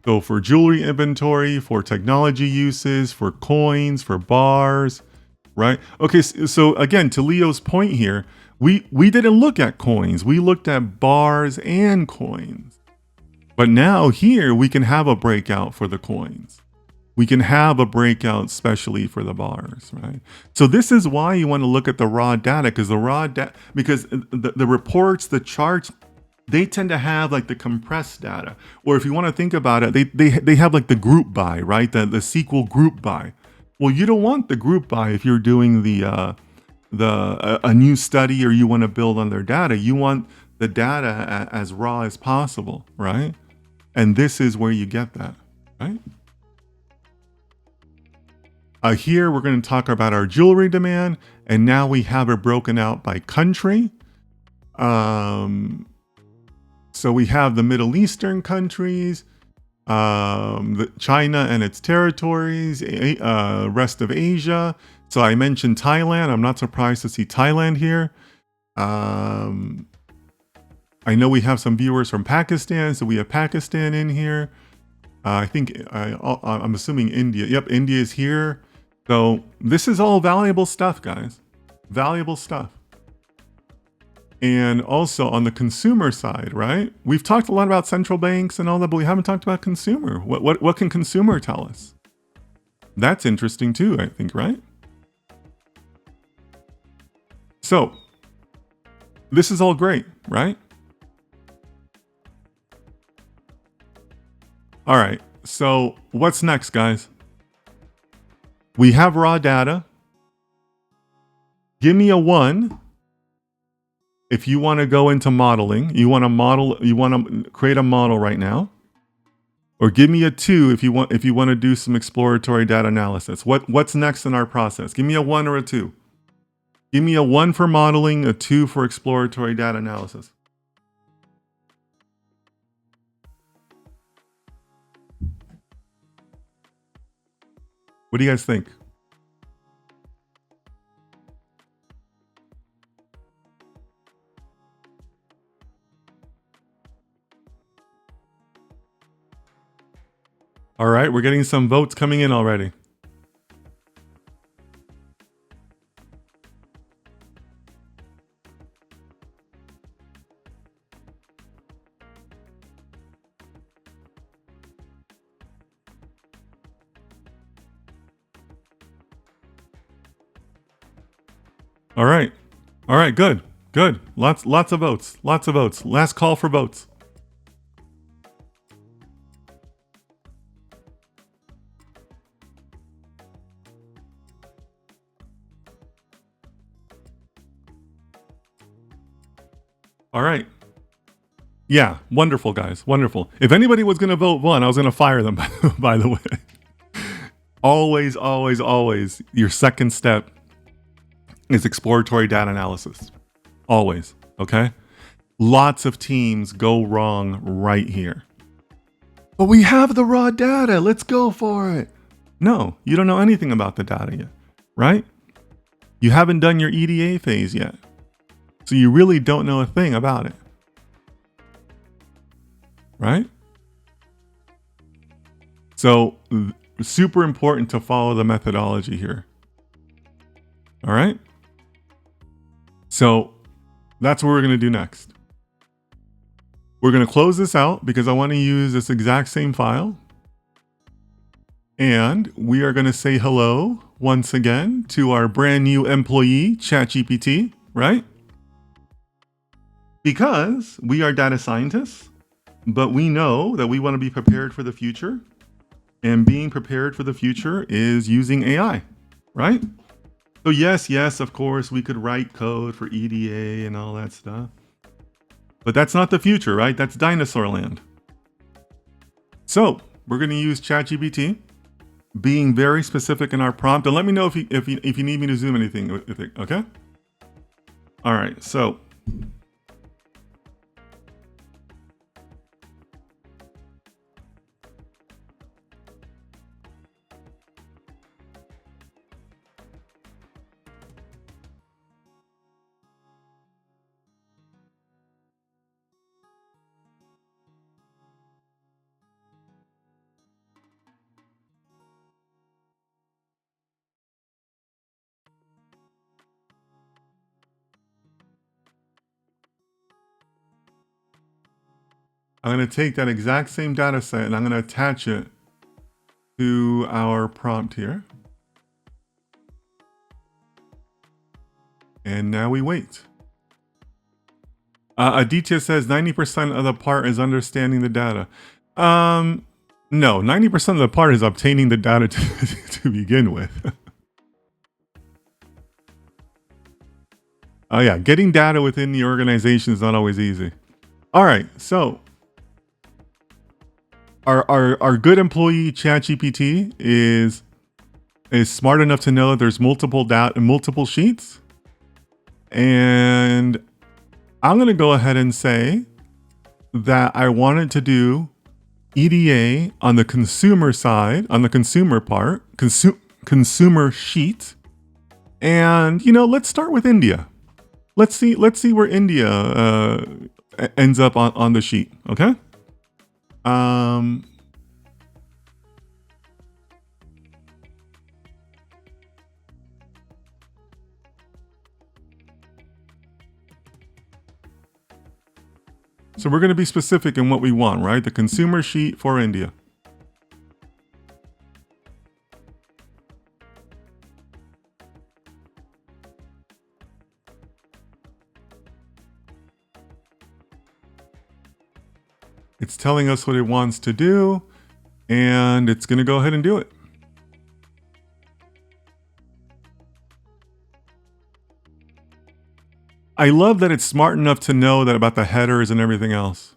So for jewelry inventory, for technology uses, for coins, for bars, right? Okay, so again, to Leo's point here, we didn't look at coins. We looked at bars and coins. But now here we can have a breakout for the coins. We can have a breakout specially for the bars, right? So this is why you want to look at the raw data, because the reports, the charts, they tend to have like the compressed data. Or if you want to think about it, they have like the group by, right? The SQL group by. Well, you don't want the group by if you're doing a new study or you want to build on their data. You want the data as raw as possible, right? And this is where you get that, right? Here we're going to talk about our jewelry demand, and now we have it broken out by country. So we have the Middle Eastern countries, China and its territories, rest of Asia. So I mentioned Thailand. I'm not surprised to see Thailand here. I know we have some viewers from Pakistan, so we have Pakistan in here. I'm assuming India. Yep, India is here. So this is all valuable stuff, guys. Valuable stuff. And also on the consumer side, right? We've talked a lot about central banks and all that, but we haven't talked about consumer. What can consumer tell us? That's interesting too, I think, right? So this is all great, right? All right. So what's next, guys? We have raw data. Give me a 1 if you want to go into modeling. You want to create a model right now. Or give me a 2 if you want to do some exploratory data analysis. What's next in our process? Give me a 1 or a 2. Give me a 1 for modeling, a 2 for exploratory data analysis. What do you guys think? All right, we're getting some votes coming in already. All right. All right, good. Good. Lots of votes. Lots of votes. Last call for votes. All right. Yeah, wonderful guys. Wonderful. If anybody was going to vote one, I was going to fire them by the way. Always, always, always your second step is exploratory data analysis. Always, okay? Lots of teams go wrong right here. But we have the raw data. Let's go for it. No, you don't know anything about the data yet, right? You haven't done your EDA phase yet. So you really don't know a thing about it. Right? So super important to follow the methodology here. All right? So that's what we're going to do next. We're going to close this out because I want to use this exact same file. And we are going to say hello once again to our brand new employee, ChatGPT, right? Because we are data scientists, but we know that we want to be prepared for the future. And being prepared for the future is using AI, right? So yes, of course, we could write code for EDA and all that stuff. But that's not the future, right? That's dinosaur land. So we're going to use ChatGPT, being very specific in our prompt. And let me know if you need me to zoom anything with it, okay? All right, so I'm going to take that exact same data set and I'm going to attach it to our prompt here. And now we wait. Aditya says 90% of the part is understanding the data. No, 90% of the part is obtaining the data to begin with. Oh yeah, getting data within the organization is not always easy. All right, so our good employee ChatGPT is smart enough to know there's multiple sheets, and I'm gonna go ahead and say that I wanted to do EDA on the consumer side, on the consumer part, consumer sheet, and let's start with India. Let's see where India ends up on the sheet. Okay. So we're going to be specific in what we want, right? The consumer sheet for India. It's telling us what it wants to do, and it's going to go ahead and do it. I love that it's smart enough to know that about the headers and everything else.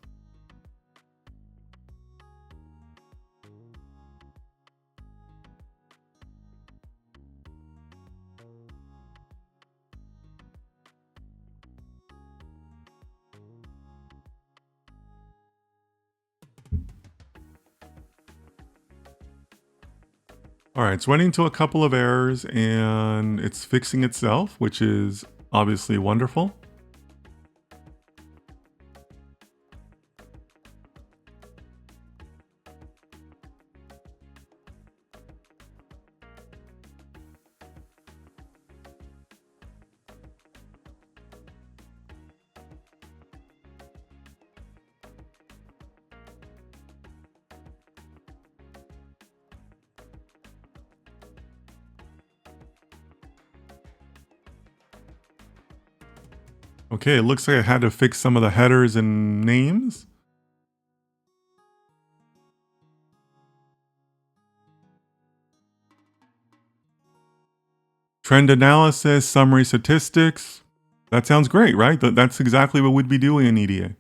All right, it's running into a couple of errors and it's fixing itself, which is obviously wonderful. Okay, it looks like I had to fix some of the headers and names. Trend analysis, summary statistics. That sounds great, right? That's exactly what we'd be doing in EDA.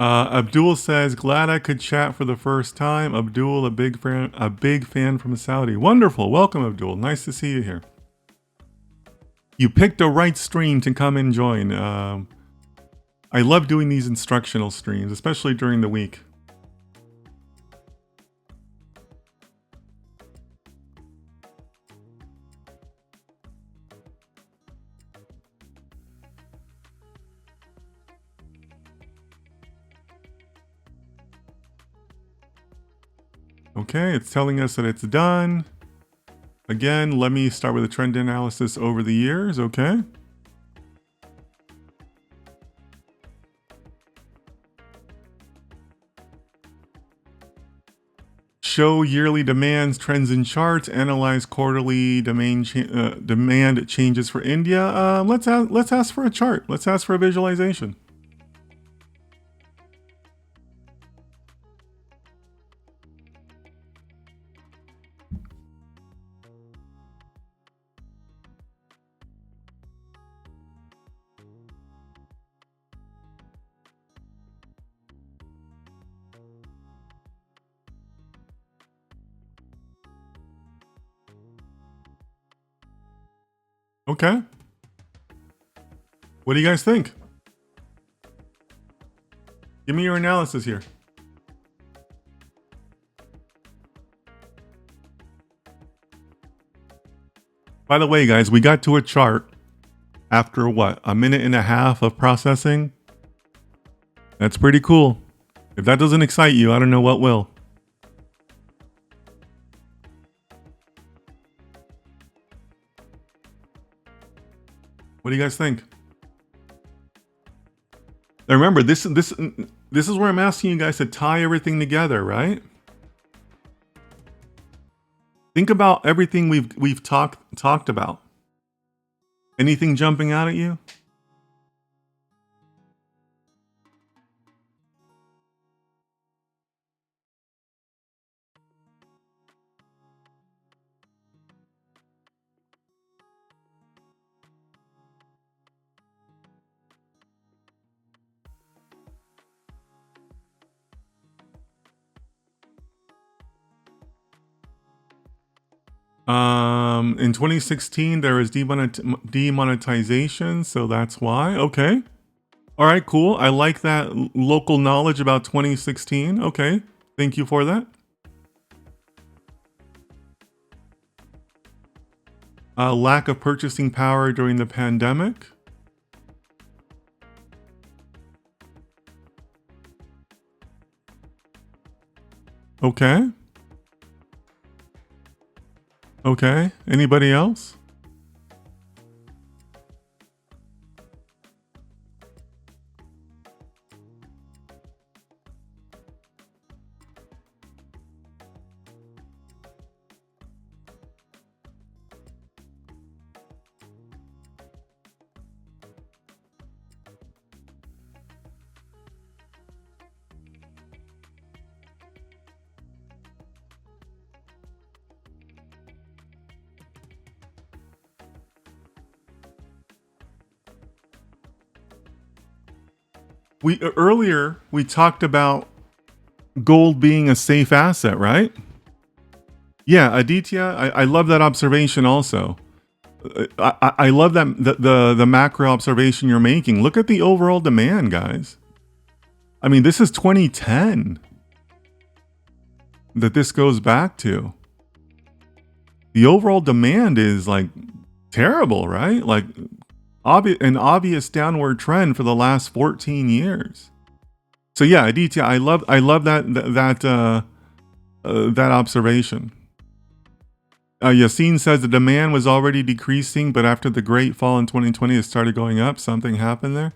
Abdul says, "Glad I could chat for the first time." Abdul, a big fan from Saudi. Wonderful, welcome, Abdul. Nice to see you here. You picked a right stream to come and join. I love doing these instructional streams, especially during the week. Okay, it's telling us that it's done. Again, let me start with a trend analysis over the years, okay? Show yearly demands, trends, and charts. Analyze quarterly demand changes for India. Let's ask for a chart. Let's ask for a visualization. Okay. What do you guys think? Give me your analysis here. By the way, guys, we got to a chart after what? A minute and a half of processing? That's pretty cool. If that doesn't excite you, I don't know what will. What do you guys think? Now remember, this is where I'm asking you guys to tie everything together, right? Think about everything we've talked about. Anything jumping out at you? In 2016, there was demonetization, so that's why. Okay. All right, cool. I like that local knowledge about 2016. Okay. Thank you for that. Lack of purchasing power during the pandemic. Okay. Okay. Anybody else? Earlier we talked about gold being a safe asset, right? Yeah, Aditya, I love that observation also. I love that the macro observation you're making. Look at the overall demand, guys. I mean, this is 2010. that this goes back to. The overall demand is like terrible, right? Like an obvious downward trend for the last 14 years. So yeah, Aditya, I love that observation. Yassine says the demand was already decreasing, but after the great fall in 2020, it started going up. Something happened there.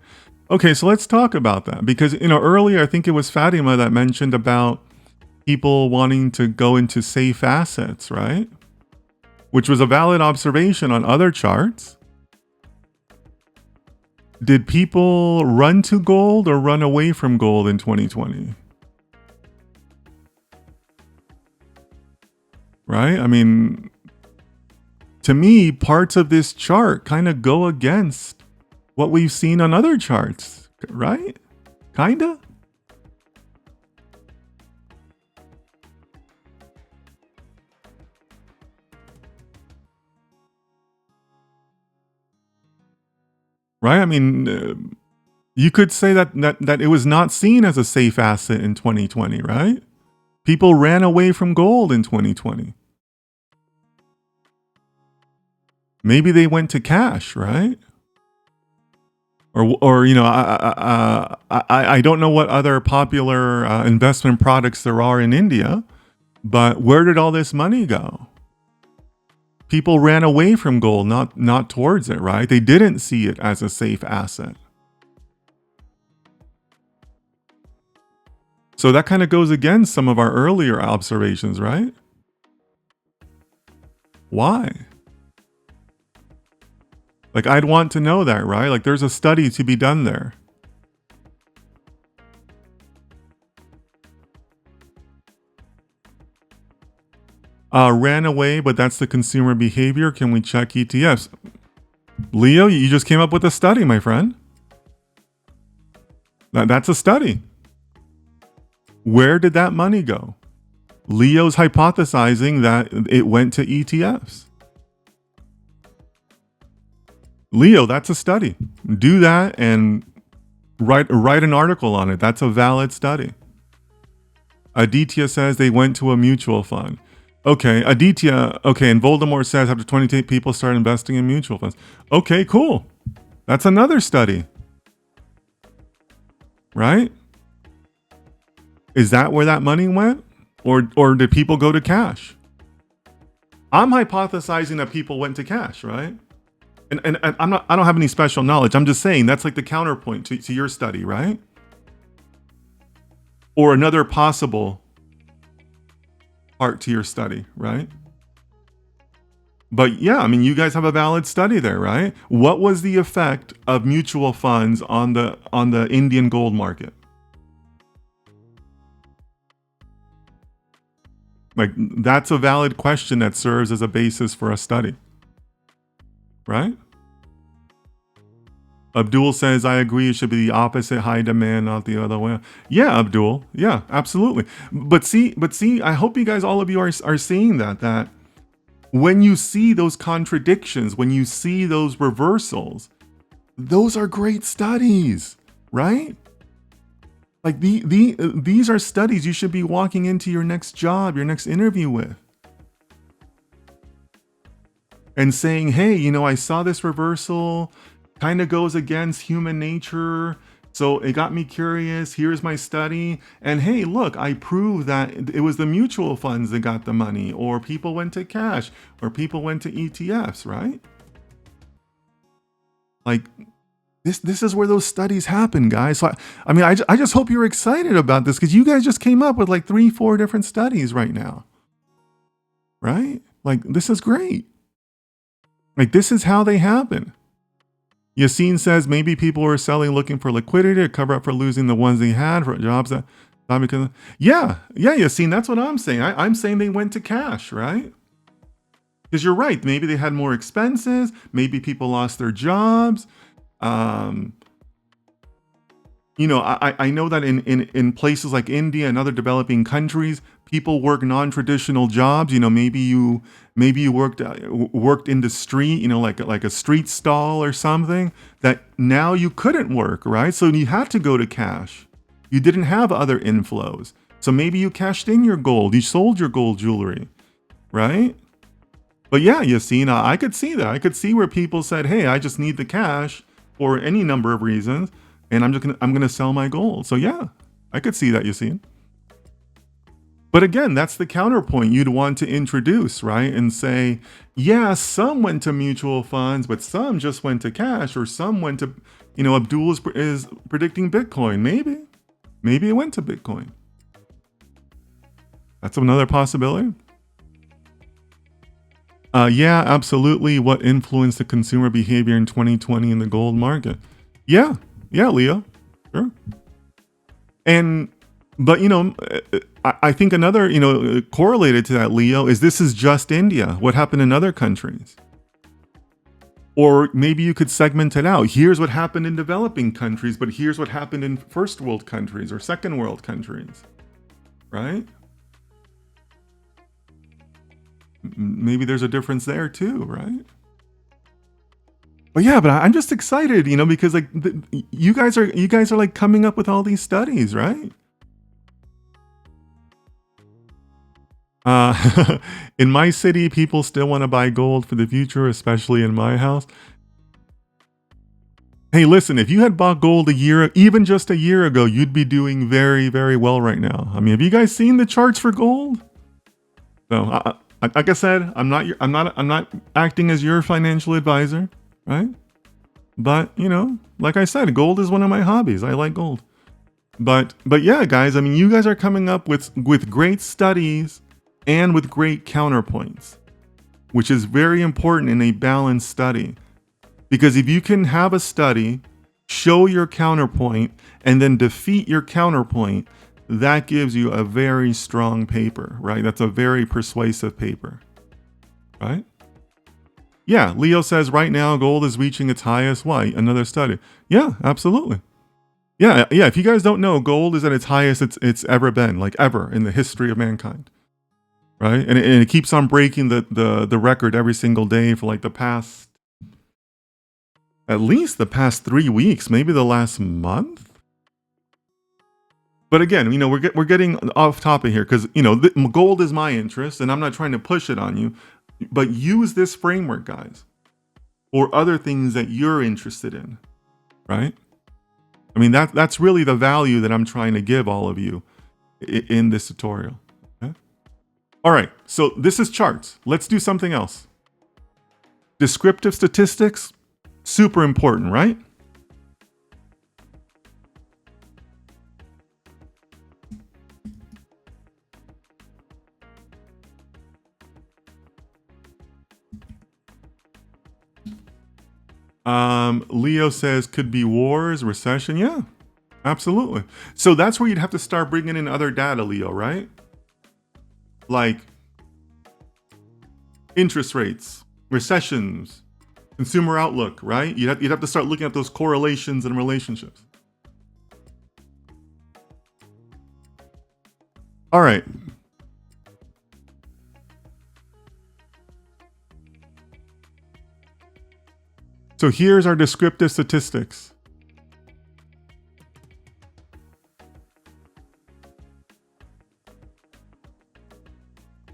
Okay, so let's talk about that, because earlier I think it was Fatima that mentioned about people wanting to go into safe assets, right? Which was a valid observation on other charts. Did people run to gold or run away from gold in 2020? Right? I mean, to me, parts of this chart kind of go against what we've seen on other charts, right? Kinda? Right? I mean, you could say that it was not seen as a safe asset in 2020, right? People ran away from gold in 2020. Maybe they went to cash, right? Or I don't know what other popular investment products there are in India, but where did all this money go? People ran away from gold, not towards it, right? They didn't see it as a safe asset. So that kind of goes against some of our earlier observations, right? Why? Like, I'd want to know that, right? Like, there's a study to be done there. Ran away, but that's the consumer behavior. Can we check ETFs? Leo, you just came up with a study, my friend. That's a study. Where did that money go? Leo's hypothesizing that it went to ETFs. Leo, that's a study. Do that and write an article on it. That's a valid study. Aditya says they went to a mutual fund. Okay, Aditya, okay, and Voldemort says after 28 people start investing in mutual funds. Okay, cool. That's another study. Right? Is that where that money went? Or did people go to cash? I'm hypothesizing that people went to cash, right? And I don't have any special knowledge. I'm just saying that's like the counterpoint to your study, right? Or another possible part to your study, right? But yeah, I mean, you guys have a valid study there, right? What was the effect of mutual funds on the Indian gold market? Like, that's a valid question that serves as a basis for a study, right? Abdul says, I agree, it should be the opposite, high demand, not the other way. Yeah, Abdul. Yeah, absolutely. But see, I hope you guys, all of you are seeing that when you see those contradictions, when you see those reversals, those are great studies, right? Like these are studies you should be walking into your next job, your next interview with. And saying, hey, I saw this reversal, kind of goes against human nature. So it got me curious. Here's my study. And hey, look, I proved that it was the mutual funds that got the money, or people went to cash, or people went to ETFs, right? Like, this is where those studies happen, guys. So I just hope you're excited about this, because you guys just came up with like 3-4 different studies right now, right? Like, this is great. Like, this is how they happen. Yassine says maybe people were selling looking for liquidity to cover up for losing the ones they had for jobs that because Yassine, that's what I'm saying. I'm saying they went to cash, right? Because you're right. Maybe they had more expenses. Maybe people lost their jobs. I know that in places like India and other developing countries, people work non-traditional jobs. Maybe you worked in the street, like a street stall or something that now you couldn't work, right? So you had to go to cash. You didn't have other inflows. So maybe you cashed in your gold, you sold your gold jewelry, right? But yeah, Yassine, I could see that. I could see where people said, "Hey, I just need the cash for any number of reasons, and I'm gonna sell my gold." So yeah, I could see that, Yassine. But again, that's the counterpoint you'd want to introduce, right? And say, yeah, some went to mutual funds, but some just went to cash, or some went to, Abdul is predicting Bitcoin. Maybe it went to Bitcoin. That's another possibility. Yeah, absolutely. What influenced the consumer behavior in 2020 in the gold market? Yeah, Leo. Sure. But I think another, correlated to that, Leo, is this is just India. What happened in other countries? Or maybe you could segment it out. Here's what happened in developing countries, but here's what happened in first world countries or second world countries, right? Maybe there's a difference there too, right? But yeah, but I'm just excited, because like you guys are like coming up with all these studies, right? In my city, people still want to buy gold for the future, especially in my house. Hey, listen, if you had bought gold even just a year ago, you'd be doing very, very well right now. I mean, have you guys seen the charts for gold? So, like I said, I'm not acting as your financial advisor, right? But like I said, gold is one of my hobbies. I like gold. But yeah, guys, I mean, you guys are coming up with great studies and with great counterpoints, which is very important in a balanced study. Because if you can have a study, show your counterpoint, and then defeat your counterpoint, that gives you a very strong paper, right? That's a very persuasive paper, right? Yeah, Leo says right now gold is reaching its highest. Why? Another study. Yeah, absolutely. Yeah. If you guys don't know, gold is at its highest it's ever been, like ever in the history of mankind, right? And it keeps on breaking the record every single day for like at least the past 3 weeks, maybe the last month. But again, we're getting off topic here because gold is my interest, and I'm not trying to push it on you, but use this framework, guys, or other things that you're interested in, right? I mean, that's really the value that I'm trying to give all of you in this tutorial. Okay? All right, so this is charts. Let's do something else. Descriptive statistics, super important, right? Leo says could be wars, recession. Yeah, absolutely. So that's where you'd have to start bringing in other data, Leo, right? Like interest rates, recessions, consumer outlook, right? You'd have to start looking at those correlations and relationships. All right. So here's our descriptive statistics.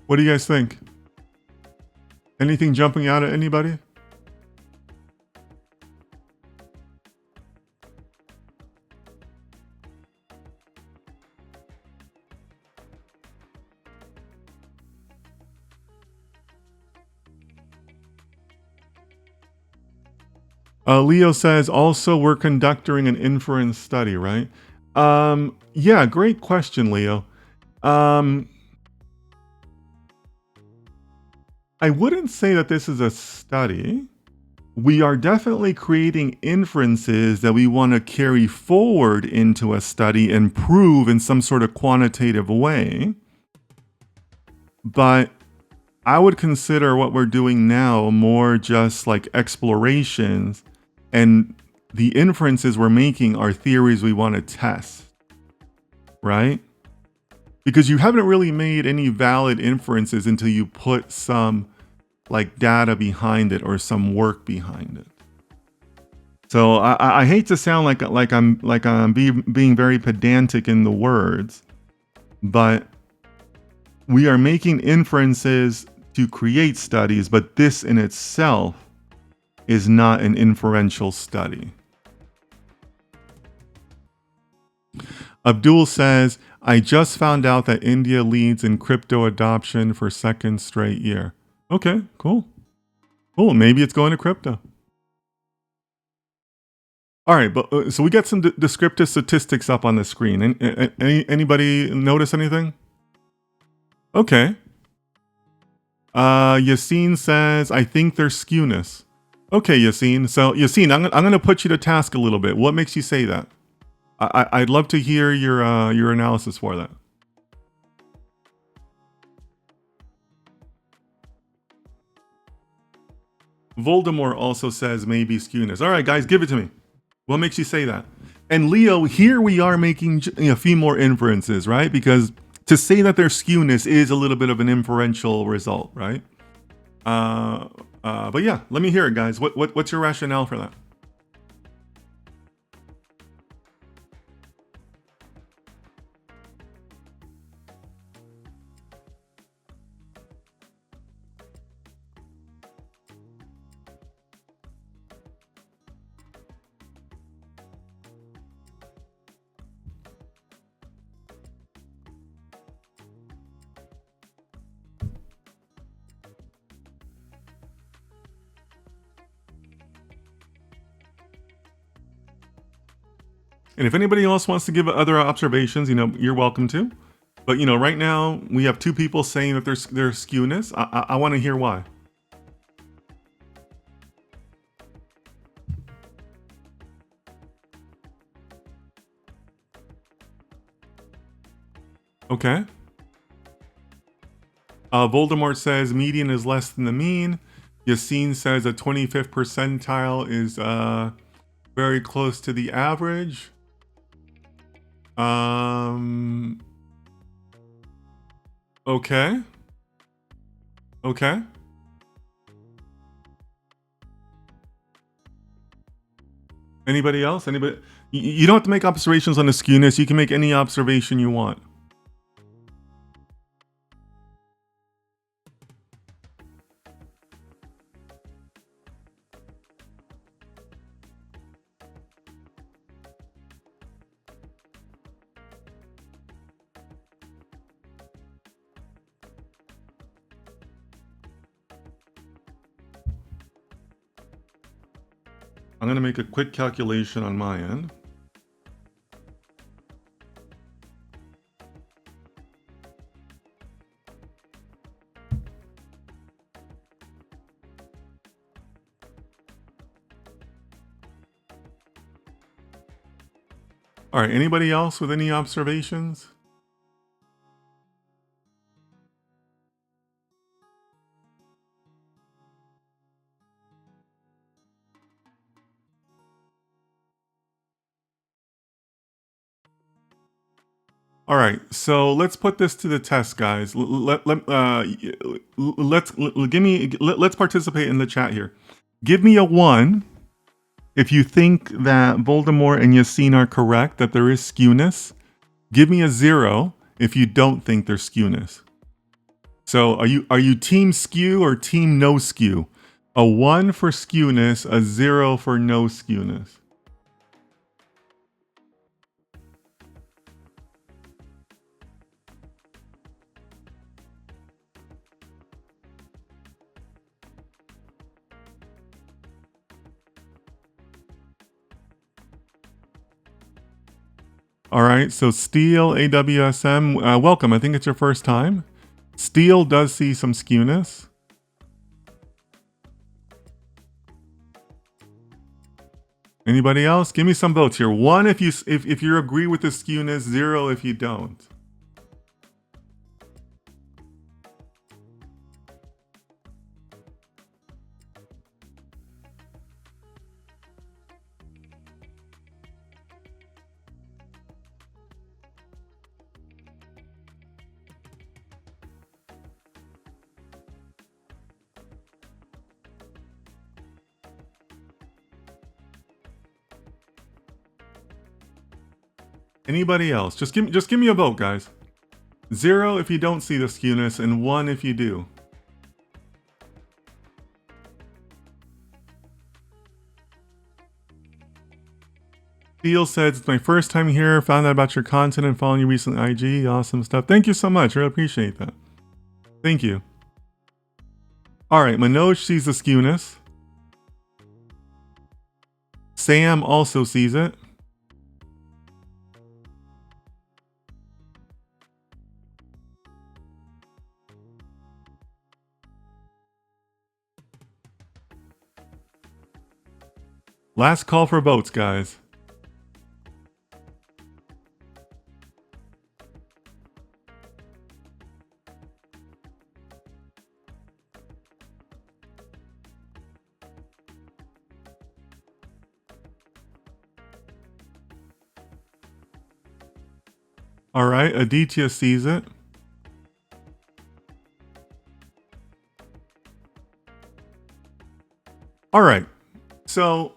What do you guys think? Anything jumping out at anybody? Leo says also we're conducting an inference study, right? Yeah, great question, Leo. I wouldn't say that this is a study. We are definitely creating inferences that we want to carry forward into a study and prove in some sort of quantitative way. But I would consider what we're doing now more just like explorations, and the inferences we're making are theories we want to test, right? Because you haven't really made any valid inferences until you put some like data behind it or some work behind it. So I hate to sound like I'm being very pedantic in the words, but we are making inferences to create studies, but this in itself is not an inferential study. Abdul says, I just found out that India leads in crypto adoption for second straight year. Okay, cool. Cool, maybe it's going to crypto. All right, but so we got some descriptive statistics up on the screen. Anybody notice anything? Okay. Yassine says, I think there's skewness. Okay, Yassine. So, Yassine, I'm going to put you to task a little bit. What makes you say that? I'd love to hear your analysis for that. Voldemort also says maybe skewness. All right, guys, give it to me. What makes you say that? And Leo, here we are making a few more inferences, right? Because to say that there's skewness is a little bit of an inferential result, right? But yeah, let me hear it, guys. What's your rationale for that? And if anybody else wants to give other observations, you're welcome to. But right now we have two people saying that there's skewness. I want to hear why. Okay. Voldemort says median is less than the mean. Yassine says a 25th percentile is very close to the average. Okay. Okay. Anybody else? Anybody? You don't have to make observations on the skewness. You can make any observation you want. I'm going to make a quick calculation on my end. All right, anybody else with any observations? All right, so let's put this to the test, guys. Let's participate in the chat here. Give me a 1 if you think that Voldemort and Yassine are correct, that there is skewness. Give me a 0 if you don't think there's skewness. So are you team skew or team no skew? A 1 for skewness, a 0 for no skewness. All right, so Steel AWSM, welcome. I think it's your first time. Steel does see some skewness. Anybody else? Give me some votes here. 1 if you agree with the skewness, 0 if you don't. Anybody else? Just give me a vote, guys. 0 if you don't see the skewness, and 1 if you do. Steele says, it's my first time here. Found out about your content and following you recently. IG, awesome stuff. Thank you so much. I really appreciate that. Thank you. All right, Manoj sees the skewness. Sam also sees it. Last call for votes, guys. All right, Aditya sees it. All right, so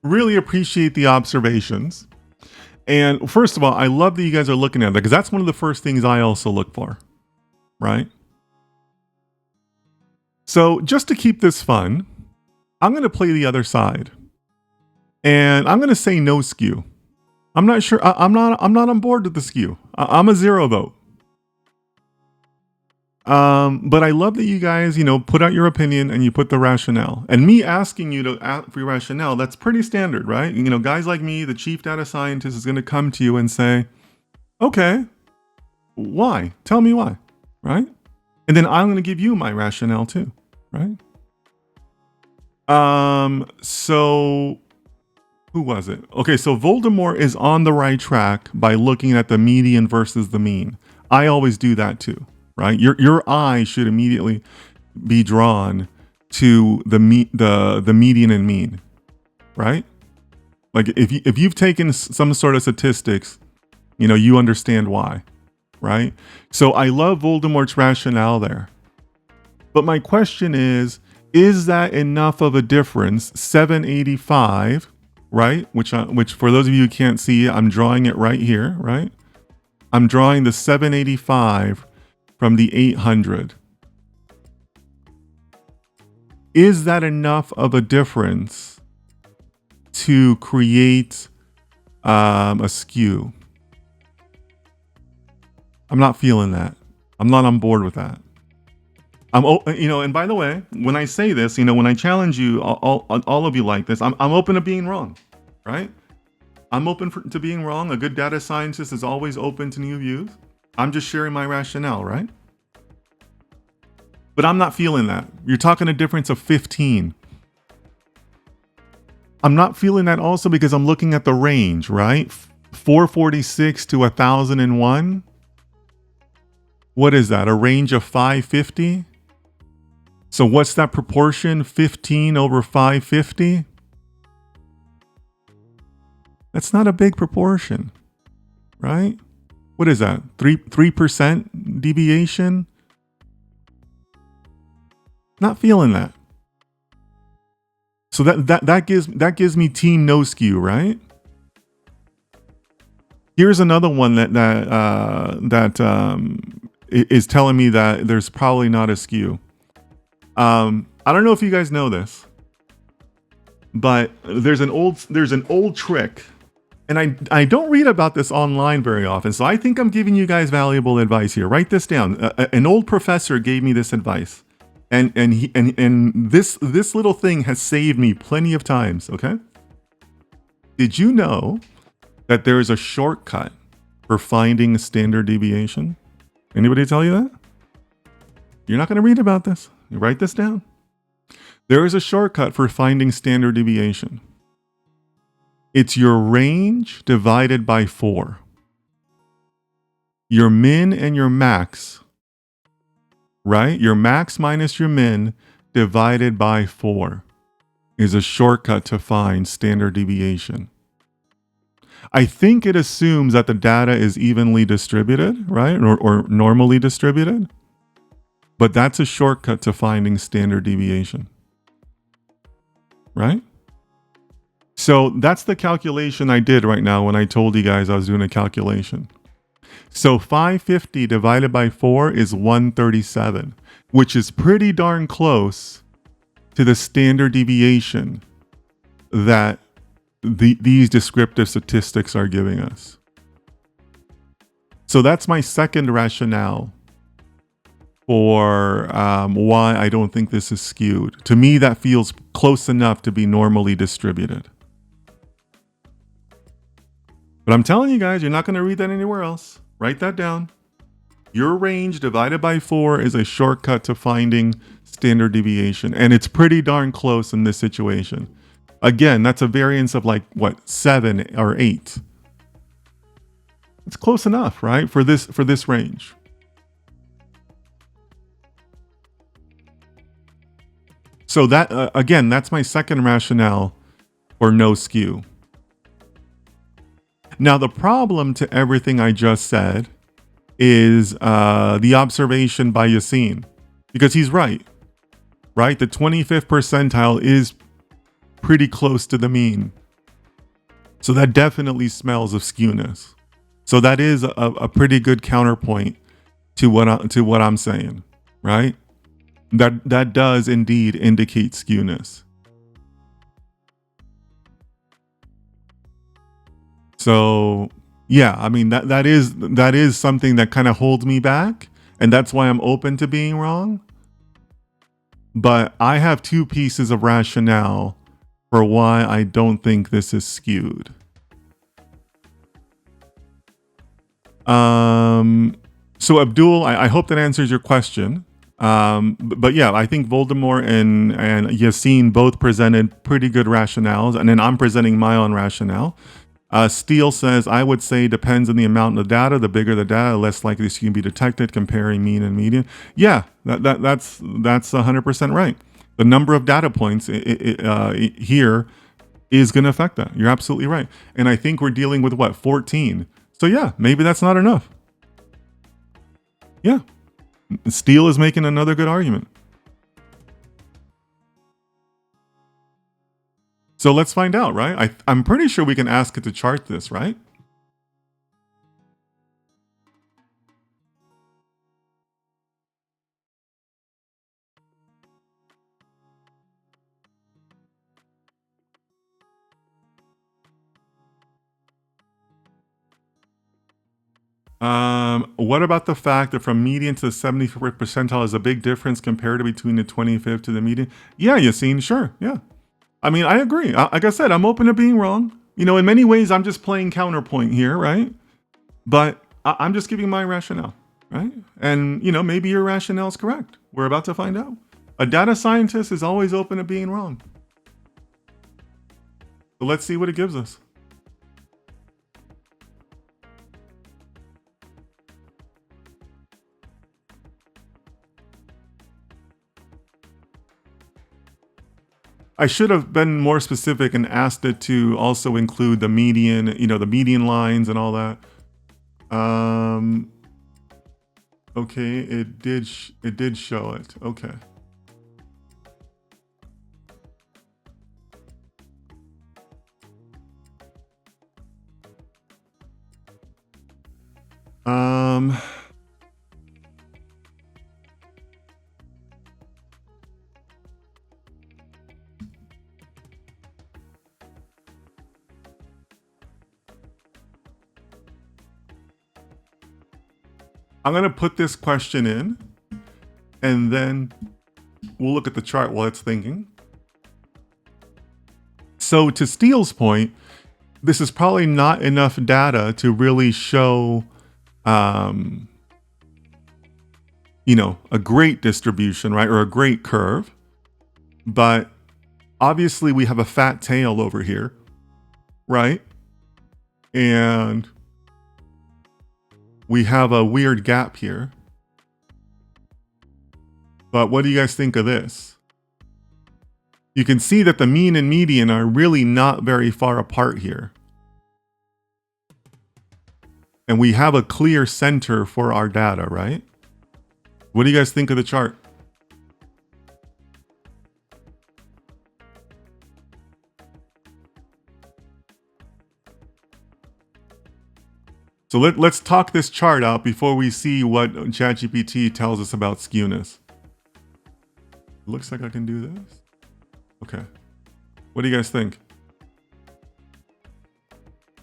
really appreciate the observations. And first of all, I love that you guys are looking at that because that's one of the first things I also look for, right? So just to keep this fun, I'm going to play the other side. And I'm going to say no skew. I'm not sure. I'm not on board with the skew. I'm a 0 vote. But I love that you guys, put out your opinion and you put the rationale. And me asking you to ask for your rationale, that's pretty standard, right? Guys like me, the chief data scientist, is going to come to you and say, okay, why? Tell me why, right? And then I'm going to give you my rationale too, right? So who was it? Okay, so Voldemort is on the right track by looking at the median versus the mean. I always do that too, right? Your eye should immediately be drawn to the median and mean, right? Like if you've taken some sort of statistics, you understand why, right? So I love Voldemort's rationale there. But my question is that enough of a difference? 785, right? Which for those of you who can't see, I'm drawing it right here, right? I'm drawing the 785 from the 800. Is that enough of a difference to create a skew? I'm not feeling that. I'm not on board with that. And by the way, when I say this, when I challenge you, all of you like this, I'm open to being wrong, right? I'm open to being wrong. A good data scientist is always open to new views. I'm just sharing my rationale, right? But I'm not feeling that. You're talking a difference of 15. I'm not feeling that also because I'm looking at the range, right? 446 to 1001. What is that? A range of 550? So what's that proportion? 15 over 550? That's not a big proportion, right? What is that? 3% deviation? Not feeling that. So that gives me team no skew, right? Here's another one that is telling me that there's probably not a skew. I don't know if you guys know this, but there's an old trick, and I don't read about this online very often, so I think I'm giving you guys valuable advice here. Write this down. An old professor gave me this advice, and this little thing has saved me plenty of times. Okay, did you know that there is a shortcut for finding a standard deviation? Anybody tell you that? You're not going to read about this. You write this down. There is a shortcut for finding standard deviation. It's your range divided by 4. Your min and your max, right? Your max minus your min divided by 4 is a shortcut to find standard deviation. I think it assumes that the data is evenly distributed, right? Or normally distributed. But that's a shortcut to finding standard deviation, right? So that's the calculation I did right now when I told you guys I was doing a calculation. So 550 divided by 4 is 137, which is pretty darn close to the standard deviation that these descriptive statistics are giving us. So that's my second rationale for why I don't think this is skewed. To me, that feels close enough to be normally distributed. But I'm telling you guys, you're not going to read that anywhere else. Write that down. Your range divided by 4 is a shortcut to finding standard deviation. And it's pretty darn close in this situation. Again, that's a variance of like, what, 7 or 8. It's close enough, right? For this range. So that, again, that's my second rationale for no skew. Now, the problem to everything I just said is the observation by Yassine, because he's right? The 25th percentile is pretty close to the mean. So that definitely smells of skewness. So that is a pretty good counterpoint to what I'm saying, right? That does indeed indicate skewness. So yeah, I mean that is something that kind of holds me back, and that's why I'm open to being wrong. But I have two pieces of rationale for why I don't think this is skewed. So Abdul, I hope that answers your question. But yeah, I think Voldemort and Yassine both presented pretty good rationales, and then I'm presenting my own rationale. Steele says, I would say depends on the amount of data. The bigger the data, the less likely this can be detected, comparing mean and median. Yeah, that's 100% right. The number of data points here is going to affect that. You're absolutely right. And I think we're dealing with what, 14? So yeah, maybe that's not enough. Yeah, Steele is making another good argument. So let's find out, right? I'm pretty sure we can ask it to chart this, right? What about the fact that from median to the 75th percentile is a big difference compared to between the 25th to the median? Yeah, Yassine, sure, yeah. I mean, I agree. Like I said, I'm open to being wrong. In many ways, I'm just playing counterpoint here, right? But I'm just giving my rationale, right? And, maybe your rationale is correct. We're about to find out. A data scientist is always open to being wrong. So let's see what it gives us. I should have been more specific and asked it to also include the median, the median lines and all that. Okay, it did show it. Okay. I'm going to put this question in, and then we'll look at the chart while it's thinking. So to Steele's point, this is probably not enough data to really show, a great distribution, right? Or a great curve. But obviously we have a fat tail over here, right? And we have a weird gap here. But what do you guys think of this? You can see that the mean and median are really not very far apart here. And we have a clear center for our data, right? What do you guys think of the chart? So let's talk this chart out before we see what ChatGPT tells us about skewness. Looks like I can do this. Okay. What do you guys think?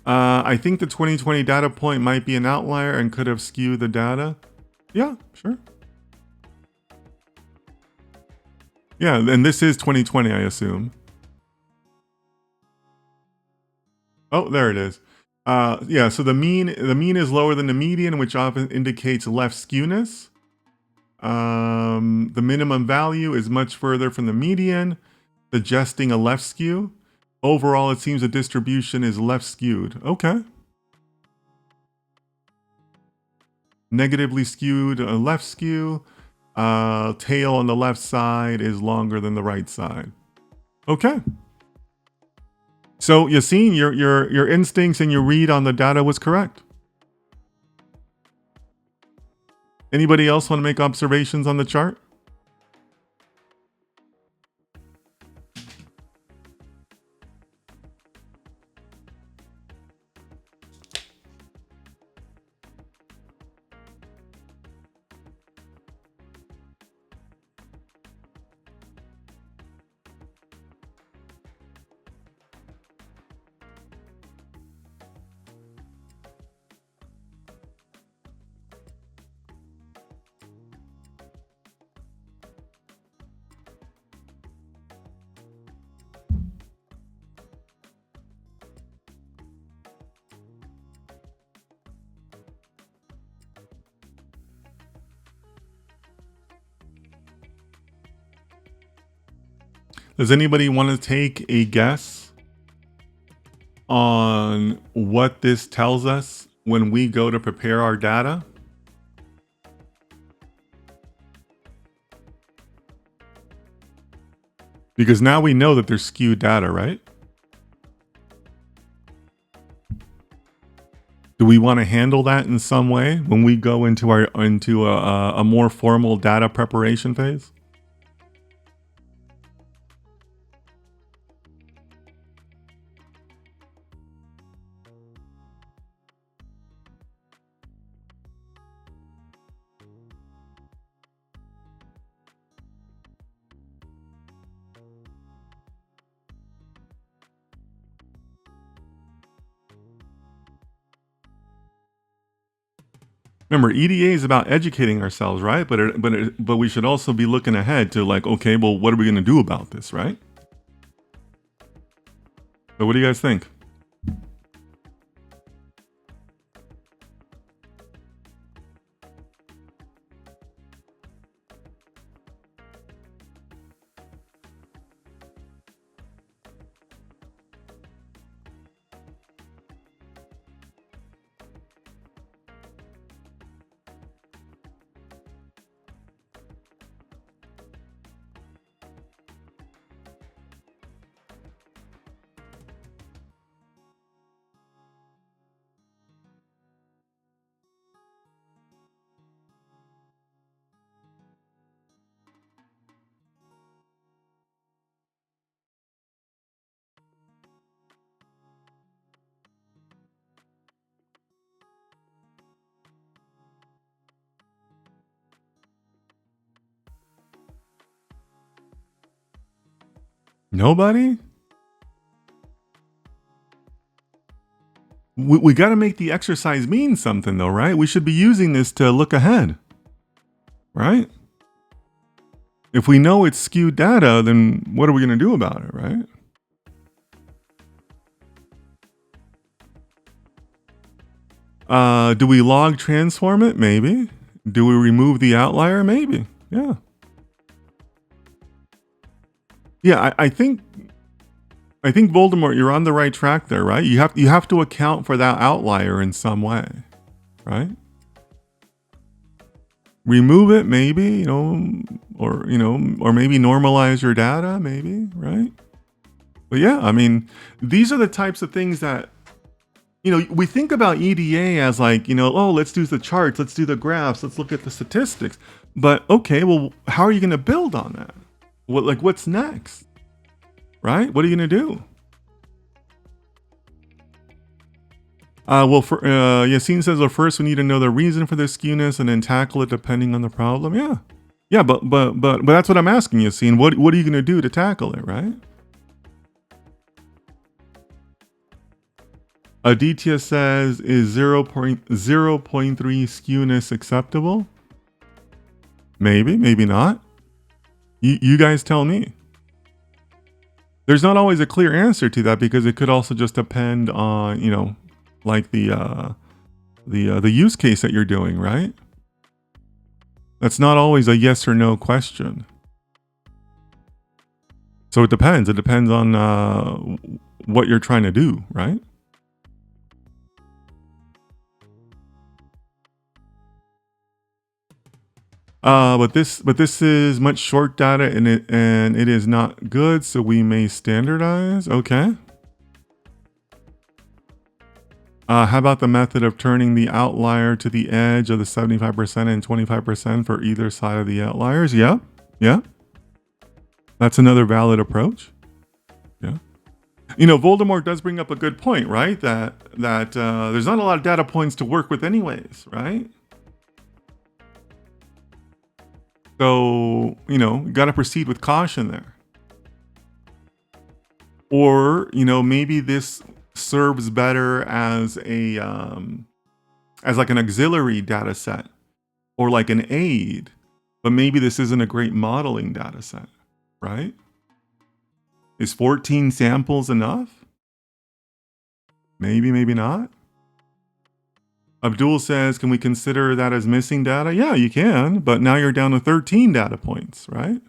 I think the 2020 data point might be an outlier and could have skewed the data. Yeah, sure. Yeah, and this is 2020, I assume. Oh, there it is. Yeah, so the mean is lower than the median, which often indicates left skewness. The minimum value is much further from the median, suggesting a left skew. Overall, it seems the distribution is left skewed. Okay. Negatively skewed, left skew. Tail on the left side is longer than the right side. Okay. So Yassine, your instincts and your read on the data was correct. Anybody else want to make observations on the chart? Does anybody want to take a guess on what this tells us when we go to prepare our data? Because now we know that there's skewed data, right? Do we want to handle that in some way when we go into a more formal data preparation phase? Remember, EDA is about educating ourselves, right? But we should also be looking ahead to like, okay, well, what are we going to do about this, right? So what do you guys think? Nobody? We got to make the exercise mean something though, right? We should be using this to look ahead, right? If we know it's skewed data, then what are we going to do about it, right? Do we log transform it? Maybe. Do we remove the outlier? Maybe. Yeah. Yeah, I think Voldemort, you're on the right track there, right? You have to account for that outlier in some way, right? Remove it, maybe, or maybe normalize your data, maybe, right? But yeah, I mean, these are the types of things that, we think about EDA as like, oh, let's do the charts, let's do the graphs, let's look at the statistics. But okay, well, how are you going to build on that? What's next? Right? What are you going to do? Yassine says, well, first we need to know the reason for the skewness and then tackle it depending on the problem. Yeah. Yeah, but that's what I'm asking, Yassine. What are you going to do to tackle it, right? Aditya says, is 0.03 skewness acceptable? Maybe, maybe not. You guys tell me. There's not always a clear answer to that because it could also just depend on, you know, like the use case that you're doing, right? That's not always a yes or no question. So it depends. It depends on what you're trying to do, right? But this is much short data and it is not good, so we may standardize. Okay. How about the method of turning the outlier to the edge of the 75% and 25% for either side of the outliers? Yeah. Yeah. That's another valid approach. Yeah. You know, Voldemort does bring up a good point, right? That there's not a lot of data points to work with anyways, right? So, you know, got to proceed with caution there. Or, you know, maybe this serves better as a as like an auxiliary data set or like an aid, but maybe this isn't a great modeling data set, right? Is 14 samples enough? Maybe, maybe not. Abdul says, can we consider that as missing data? Yeah, you can, but now you're down to 13 data points, right?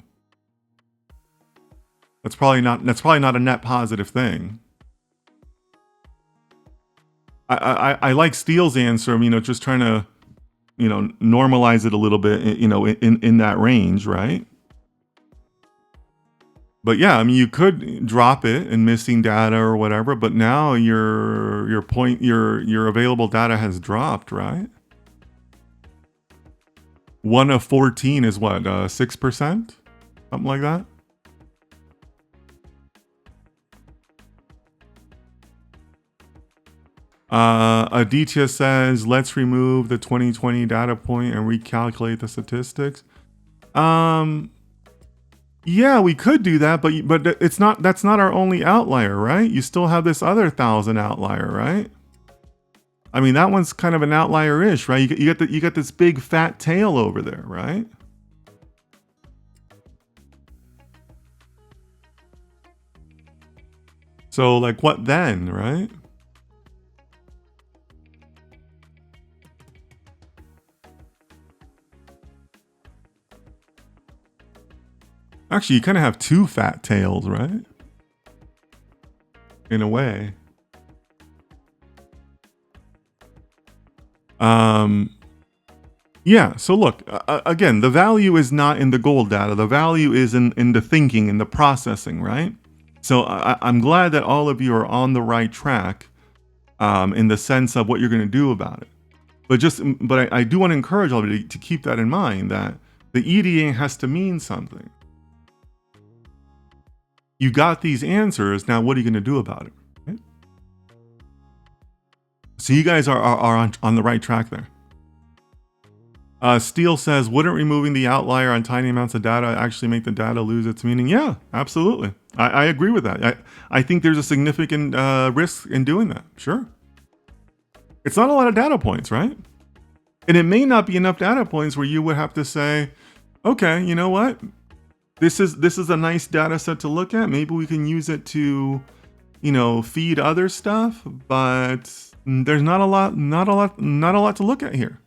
That's probably not a net positive thing. I like Steele's answer, you know, just trying to, you know, normalize it a little bit, you know, in that range, right? But yeah, I mean, you could drop it in missing data or whatever, but now your available data has dropped, right? 1 of 14 is what, 6%? Something like that? Aditya says, let's remove the 2020 data point and recalculate the statistics. Yeah, we could do that, but that's not our only outlier, right? You still have this other 1,000 outlier, right? I mean, that one's kind of an outlier-ish, right? You got this big fat tail over there, right? So like what then, right? Actually, you kind of have two fat tails, right? In a way. Yeah, so look, again, the value is not in the gold data. The value is in the thinking, in the processing, right? So I'm glad that all of you are on the right track in the sense of what you're going to do about it. But I do want to encourage all of you to keep that in mind, that the EDA has to mean something. You got these answers, now what are you going to do about it? Right? So you guys are on the right track there. Steele says, wouldn't removing the outlier on tiny amounts of data actually make the data lose its meaning? Yeah, absolutely. I agree with that. I think there's a significant risk in doing that. Sure. It's not a lot of data points, right? And it may not be enough data points where you would have to say, okay, you know what? This is a nice data set to look at. Maybe we can use it to, you know, feed other stuff, but there's not a lot to look at here.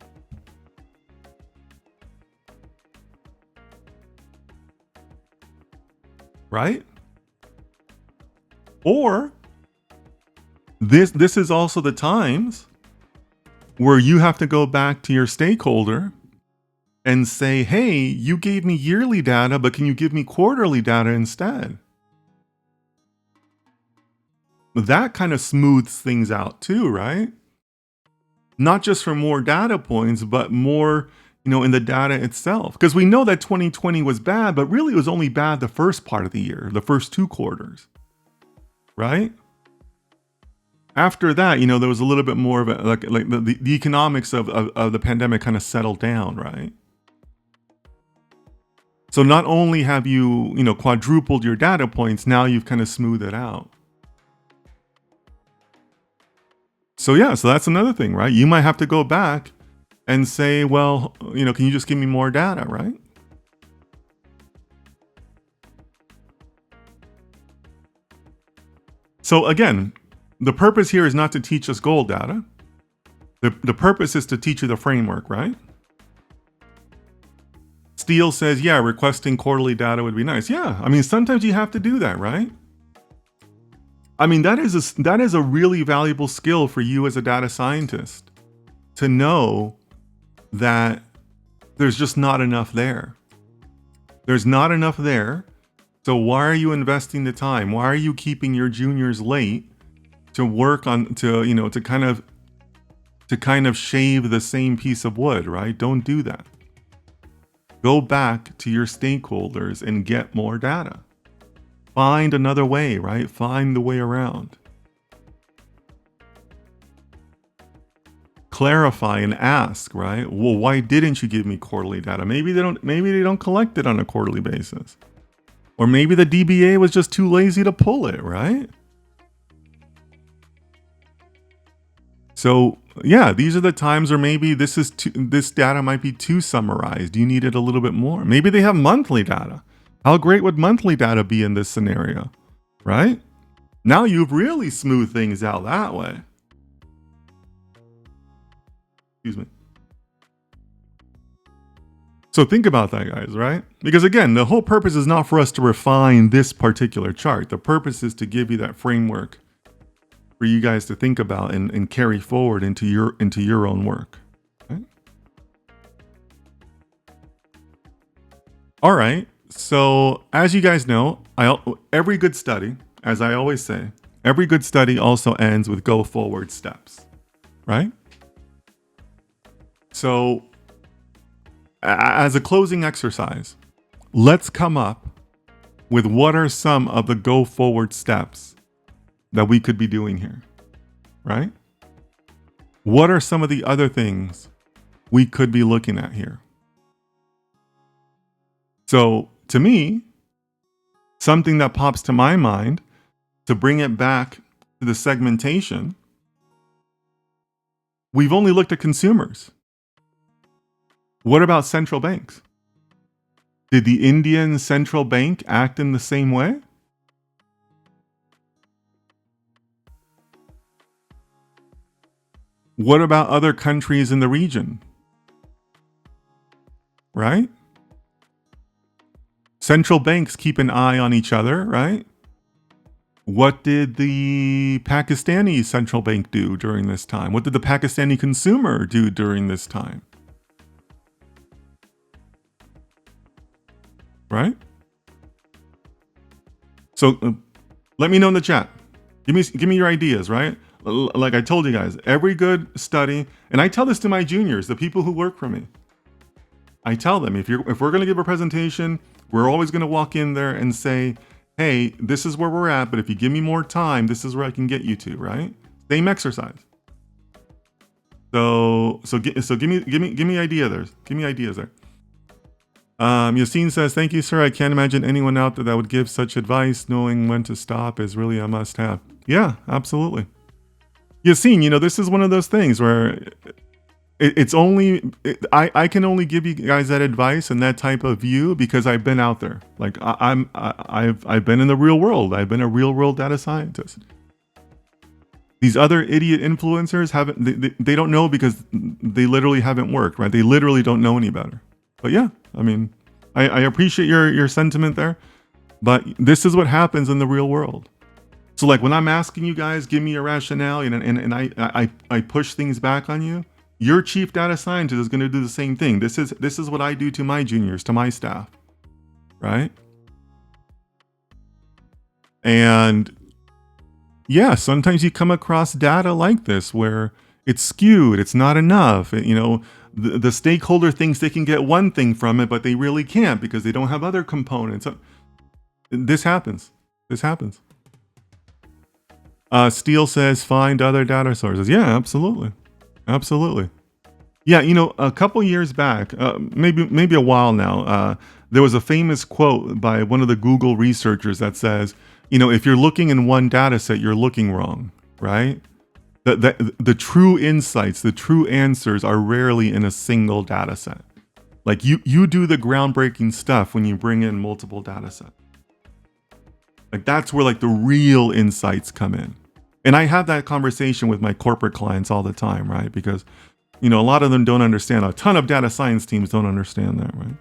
Right? Or this is also the times where you have to go back to your stakeholder and say, hey, you gave me yearly data, but can you give me quarterly data instead? That kind of smooths things out too, right? Not just for more data points, but more, you know, in the data itself. Because we know that 2020 was bad, but really it was only bad the first part of the year, the first 2 quarters, right? after that, there was a little bit more of a, like the economics of the pandemic kind of settled down, right? So not only have you, quadrupled your data points, now you've kind of smoothed it out. So yeah, so that's another thing, right? You might have to go back and say, well, can you just give me more data, right? So again, the purpose here is not to teach us gold data. The purpose is to teach you the framework, right? Steele says, yeah, requesting quarterly data would be nice. Yeah, I mean, sometimes you have to do that, right? I mean, that is a really valuable skill for you as a data scientist, to know that there's just not enough there. There's not enough there. So why are you investing the time? Why are you keeping your juniors late to work on, to kind of shave the same piece of wood, right? Don't do that. Go back to your stakeholders and get more data. Find another way, right? Find the way around. Clarify and ask, right? Well, why didn't you give me quarterly data? Maybe they don't collect it on a quarterly basis. Or maybe the DBA was just too lazy to pull it, right? So yeah, these are the times, or maybe this data might be too summarized. You need it a little bit more. Maybe they have monthly data. How great would monthly data be in this scenario, right? Now you've really smoothed things out that way. Excuse me. So think about that, guys, right? Because again, the whole purpose is not for us to refine this particular chart. The purpose is to give you that framework for you guys to think about and carry forward into your own work. Okay? All right. So as you guys know, every good study, as I always say, every good study also ends with go forward steps, right? So as a closing exercise, let's come up with what are some of the go forward steps that we could be doing here, right? What are some of the other things we could be looking at here? So to me, something that pops to my mind, to bring it back to the segmentation, we've only looked at consumers. What about central banks? Did the Indian central bank act in the same way? What about other countries in the region? Right? Central banks keep an eye on each other, right? What did the Pakistani central bank do during this time? What did the Pakistani consumer do during this time? Right? So let me know in the chat. Give me your ideas, right? Like I told you guys, every good study, and I tell this to my juniors, the people who work for me. I tell them, if we're going to give a presentation, we're always going to walk in there and say, hey, this is where we're at, but if you give me more time, this is where I can get you to, right? Same exercise. So give me idea there. Give me ideas there. Yassine says, thank you, sir. I can't imagine anyone out there that would give such advice. Knowing when to stop is really a must-have. Yeah, absolutely. Yassine, this is one of those things where I can only give you guys that advice and that type of view because I've been out there. Like I've been in the real world. I've been a real world data scientist. These other idiot influencers they don't know because they literally haven't worked, right? They literally don't know any better. But yeah, I mean, I appreciate your sentiment there, but this is what happens in the real world. So like when I'm asking you guys, give me a rationale, and I push things back on you, your chief data scientist is going to do the same thing. This is what I do to my juniors, to my staff, right? And yeah, sometimes you come across data like this where it's skewed, it's not enough. The stakeholder thinks they can get one thing from it, but they really can't because they don't have other components. This happens. Steele says find other data sources. Yeah, absolutely. Absolutely. Yeah, a couple years back, maybe a while now, there was a famous quote by one of the Google researchers that says, if you're looking in one data set, you're looking wrong, right? The true insights, the true answers are rarely in a single data set. Like you do the groundbreaking stuff when you bring in multiple data sets. Like that's where like the real insights come in. And I have that conversation with my corporate clients all the time, right? Because a lot of them don't understand. A ton of data science teams don't understand that, right?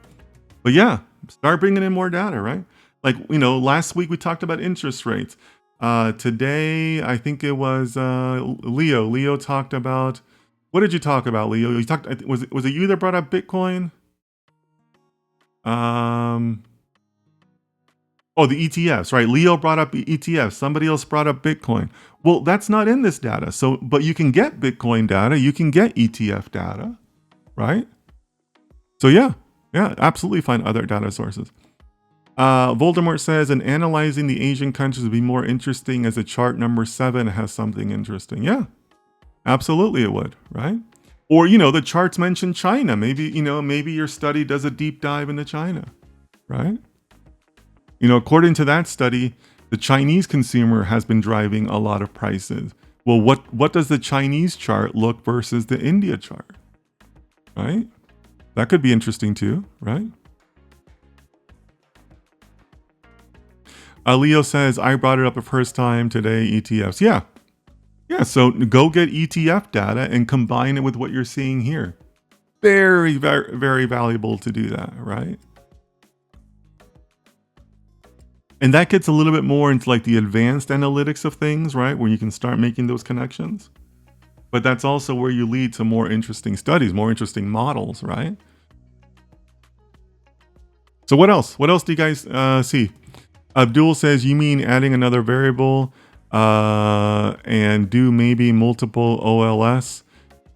But yeah, start bringing in more data, right? Like, last week we talked about interest rates. Today, I think it was Leo. Leo talked about, what did you talk about, Leo? You talked, was it you that brought up Bitcoin? Oh, the ETFs, right? Leo brought up ETFs. Somebody else brought up Bitcoin. Well, that's not in this data. So, but you can get Bitcoin data. You can get ETF data, right? So yeah, absolutely find other data sources. Voldemort says, and analyzing the Asian countries would be more interesting as a chart number 7 has something interesting. Yeah, absolutely it would, right? Or, the charts mention China. Maybe your study does a deep dive into China, right? According to that study, the Chinese consumer has been driving a lot of prices. Well, what does the Chinese chart look versus the India chart, right? That could be interesting too, right? Leo says, I brought it up the first time today, ETFs. Yeah, so go get ETF data and combine it with what you're seeing here. Very, very, very valuable to do that, right? And that gets a little bit more into like the advanced analytics of things, right? Where you can start making those connections. But that's also where you lead to more interesting studies, more interesting models, right? So what else? What else do you guys see? Abdul says, you mean adding another variable and do maybe multiple OLS?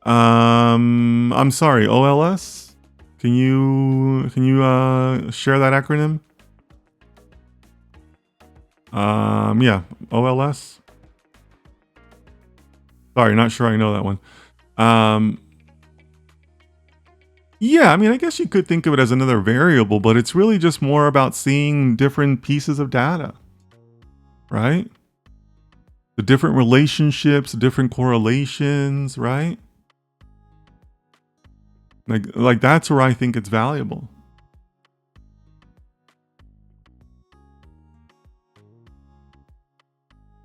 I'm sorry, OLS? Can you share that acronym? Yeah, OLS. Sorry, not sure I know that one. Yeah, I mean, I guess you could think of it as another variable, but it's really just more about seeing different pieces of data, right? The different relationships, different correlations, right? Like that's where I think it's valuable.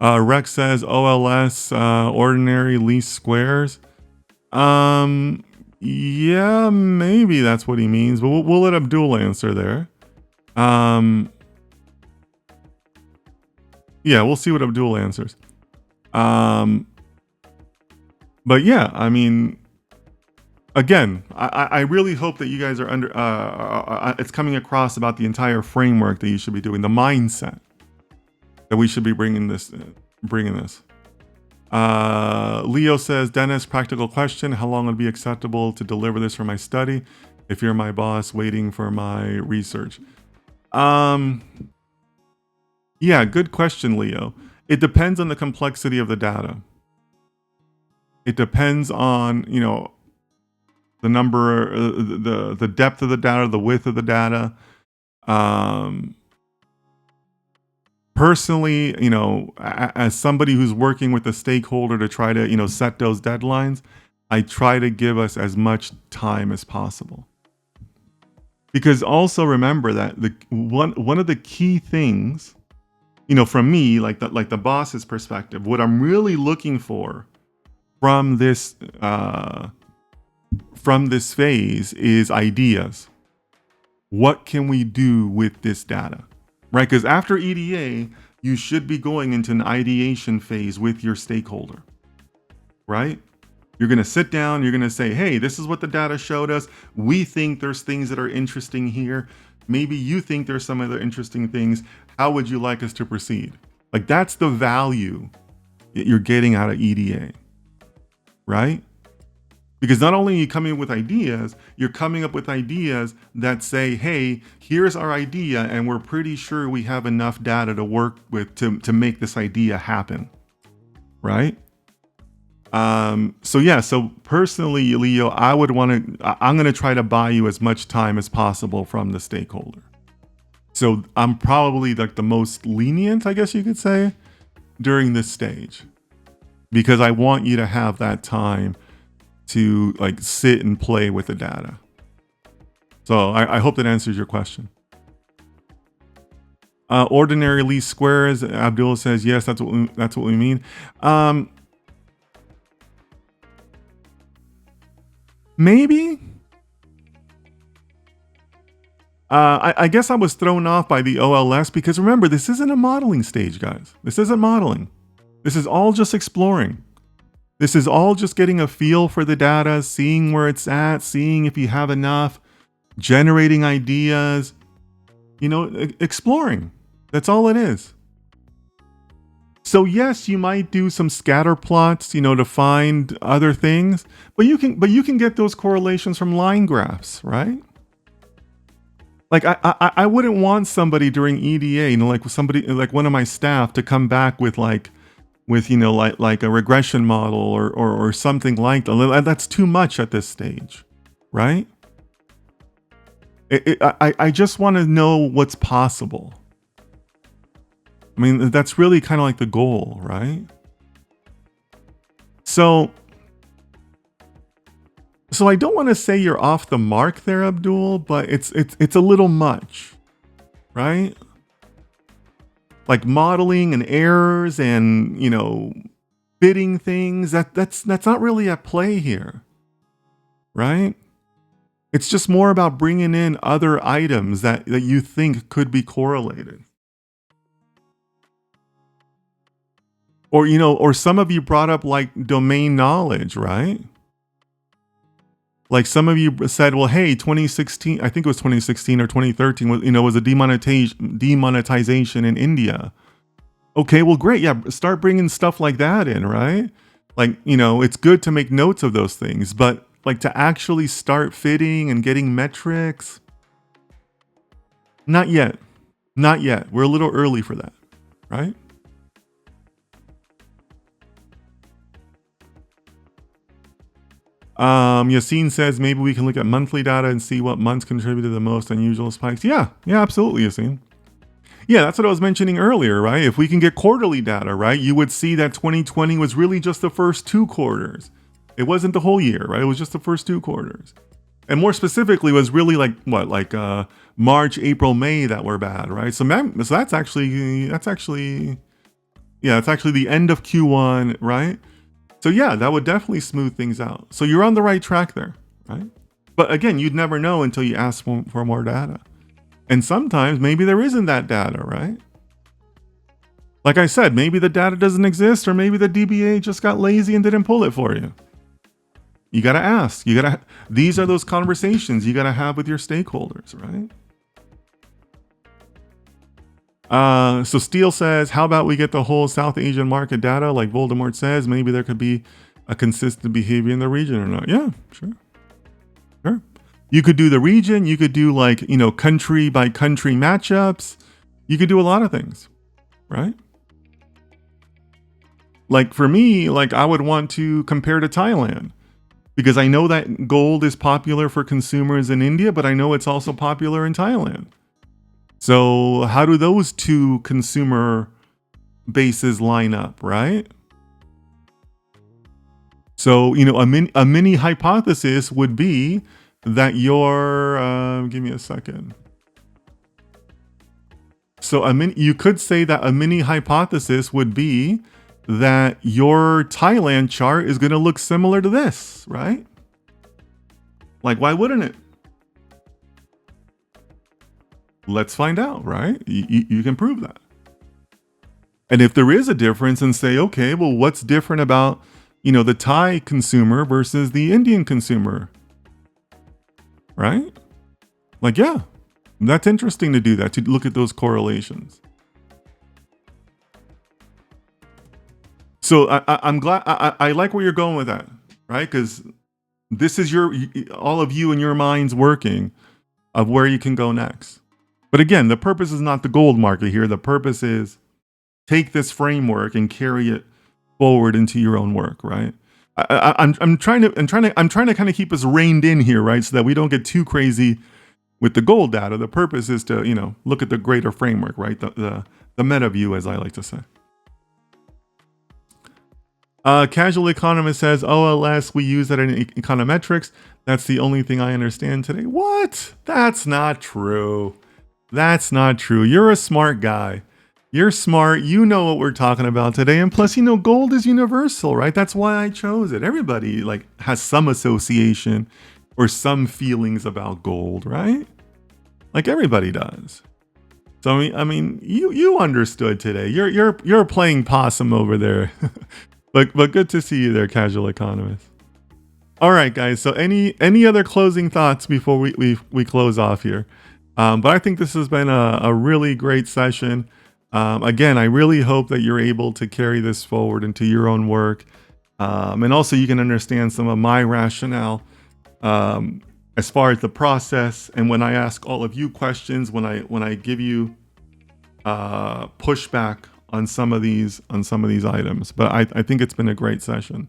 Rex says OLS, ordinary least squares. Yeah, maybe that's what he means, but we'll let Abdul answer there. Yeah, we'll see what Abdul answers. But yeah, I mean, again, I really hope that you guys are it's coming across about the entire framework that you should be doing, the mindset that we should be bringing this. Leo says, Dennis, practical question. How long would be acceptable to deliver this for my study if you're my boss waiting for my research? Yeah, good question, Leo. It depends on the complexity of the data. It depends on, the number, the depth of the data, the width of the data. Personally, as somebody who's working with a stakeholder to try to, set those deadlines, I try to give us as much time as possible. Because also remember that one of the key things, from me, like the boss's perspective, what I'm really looking for from this phase is ideas. What can we do with this data? Right? Because after EDA, you should be going into an ideation phase with your stakeholder, right? You're going to sit down, you're going to say, hey, this is what the data showed us. We think there's things that are interesting here. Maybe you think there's some other interesting things. How would you like us to proceed? Like that's the value that you're getting out of EDA, right? Because not only are you coming up with ideas, you're coming up with ideas that say, hey, here's our idea, and we're pretty sure we have enough data to work with to make this idea happen. right? So yeah, so personally, Leo, I'm going to try to buy you as much time as possible from the stakeholder. So I'm probably like the most lenient, I guess you could say, during this stage, because I want you to have that time to like sit and play with the data. So I hope that answers your question. Ordinary least squares, Abdul says, yes, that's what we mean. Maybe. I guess I was thrown off by the OLS because remember, this isn't a modeling stage, guys. This isn't modeling. This is all just exploring. This is all just getting a feel for the data, seeing where it's at, seeing if you have enough, generating ideas, exploring. That's all it is. So yes, you might do some scatter plots, to find other things, but you can get those correlations from line graphs, right? Like I wouldn't want somebody during EDA, like one of my staff to come back with like a regression model or something like that. That's too much at this stage, right? I just want to know what's possible. I mean, that's really kind of like the goal, right? So I don't want to say you're off the mark there, Abdul, but it's a little much, right? Like modeling and errors and, fitting things, that's not really at play here, right? It's just more about bringing in other items that you think could be correlated. Or, or some of you brought up like domain knowledge, right? Like some of you said, well, hey, 2016, I think it was 2016 or 2013, was a demonetization in India. Okay, well, great. Yeah, start bringing stuff like that in, right? Like, it's good to make notes of those things, but like to actually start fitting and getting metrics, not yet. Not yet. We're a little early for that, right? Yassine says maybe we can look at monthly data and see what months contributed the most unusual spikes. Yeah, absolutely, Yassine. Yeah, that's what I was mentioning earlier, right? If we can get quarterly data, right, you would see that 2020 was really just the first 2 quarters. It wasn't the whole year, right? It was just the first 2 quarters. And more specifically, was really like what, like March, April, May that were bad, right? So that's actually the end of Q1, right? So yeah, that would definitely smooth things out. So you're on the right track there, right? But again, you'd never know until you ask for more data. And sometimes maybe there isn't that data, right? Like I said, maybe the data doesn't exist, or maybe the DBA just got lazy and didn't pull it for you. You got to ask. These are those conversations you got to have with your stakeholders, right? So Steele says, how about we get the whole South Asian market data like Voldemort says? Maybe there could be a consistent behavior in the region or not. Yeah, sure. You could do the region. You could do like, country by country matchups. You could do a lot of things, right? Like for me, like I would want to compare to Thailand because I know that gold is popular for consumers in India, but I know it's also popular in Thailand. So how do those 2 consumer bases line up, right? So, a mini hypothesis would be that give me a second. So you could say that a mini hypothesis would be that your Thailand chart is going to look similar to this, right? Like, why wouldn't it? Let's find out, right? You can prove that. And if there is a difference, and say, okay, well, what's different about, the Thai consumer versus the Indian consumer? Right? Like, yeah, that's interesting to do that, to look at those correlations. So I'm glad, I like where you're going with that, right? Because this is all of you and your minds working of where you can go next. But again, the purpose is not the gold market here. The purpose is take this framework and carry it forward into your own work, right? I'm trying to kind of keep us reined in here, right? So that we don't get too crazy with the gold data. The purpose is to, look at the greater framework, right? The meta view, as I like to say. Casual Economist says, OLS, we use that in econometrics. That's the only thing I understand today. What? That's not true. That's not true. You're a smart guy. You're smart. You know what we're talking about today. And plus, gold is universal, right? That's why I chose it. Everybody has some association or some feelings about gold, right? Like everybody does. So I mean, you understood today. You're playing possum over there. But good to see you there, Casual Economist. All right, guys. So any other closing thoughts before we close off here? But I think this has been a really great session. Again, I really hope that you're able to carry this forward into your own work. And also you can understand some of my rationale as far as the process. And when I ask all of you questions, when I give you pushback on some of these items. But I think it's been a great session.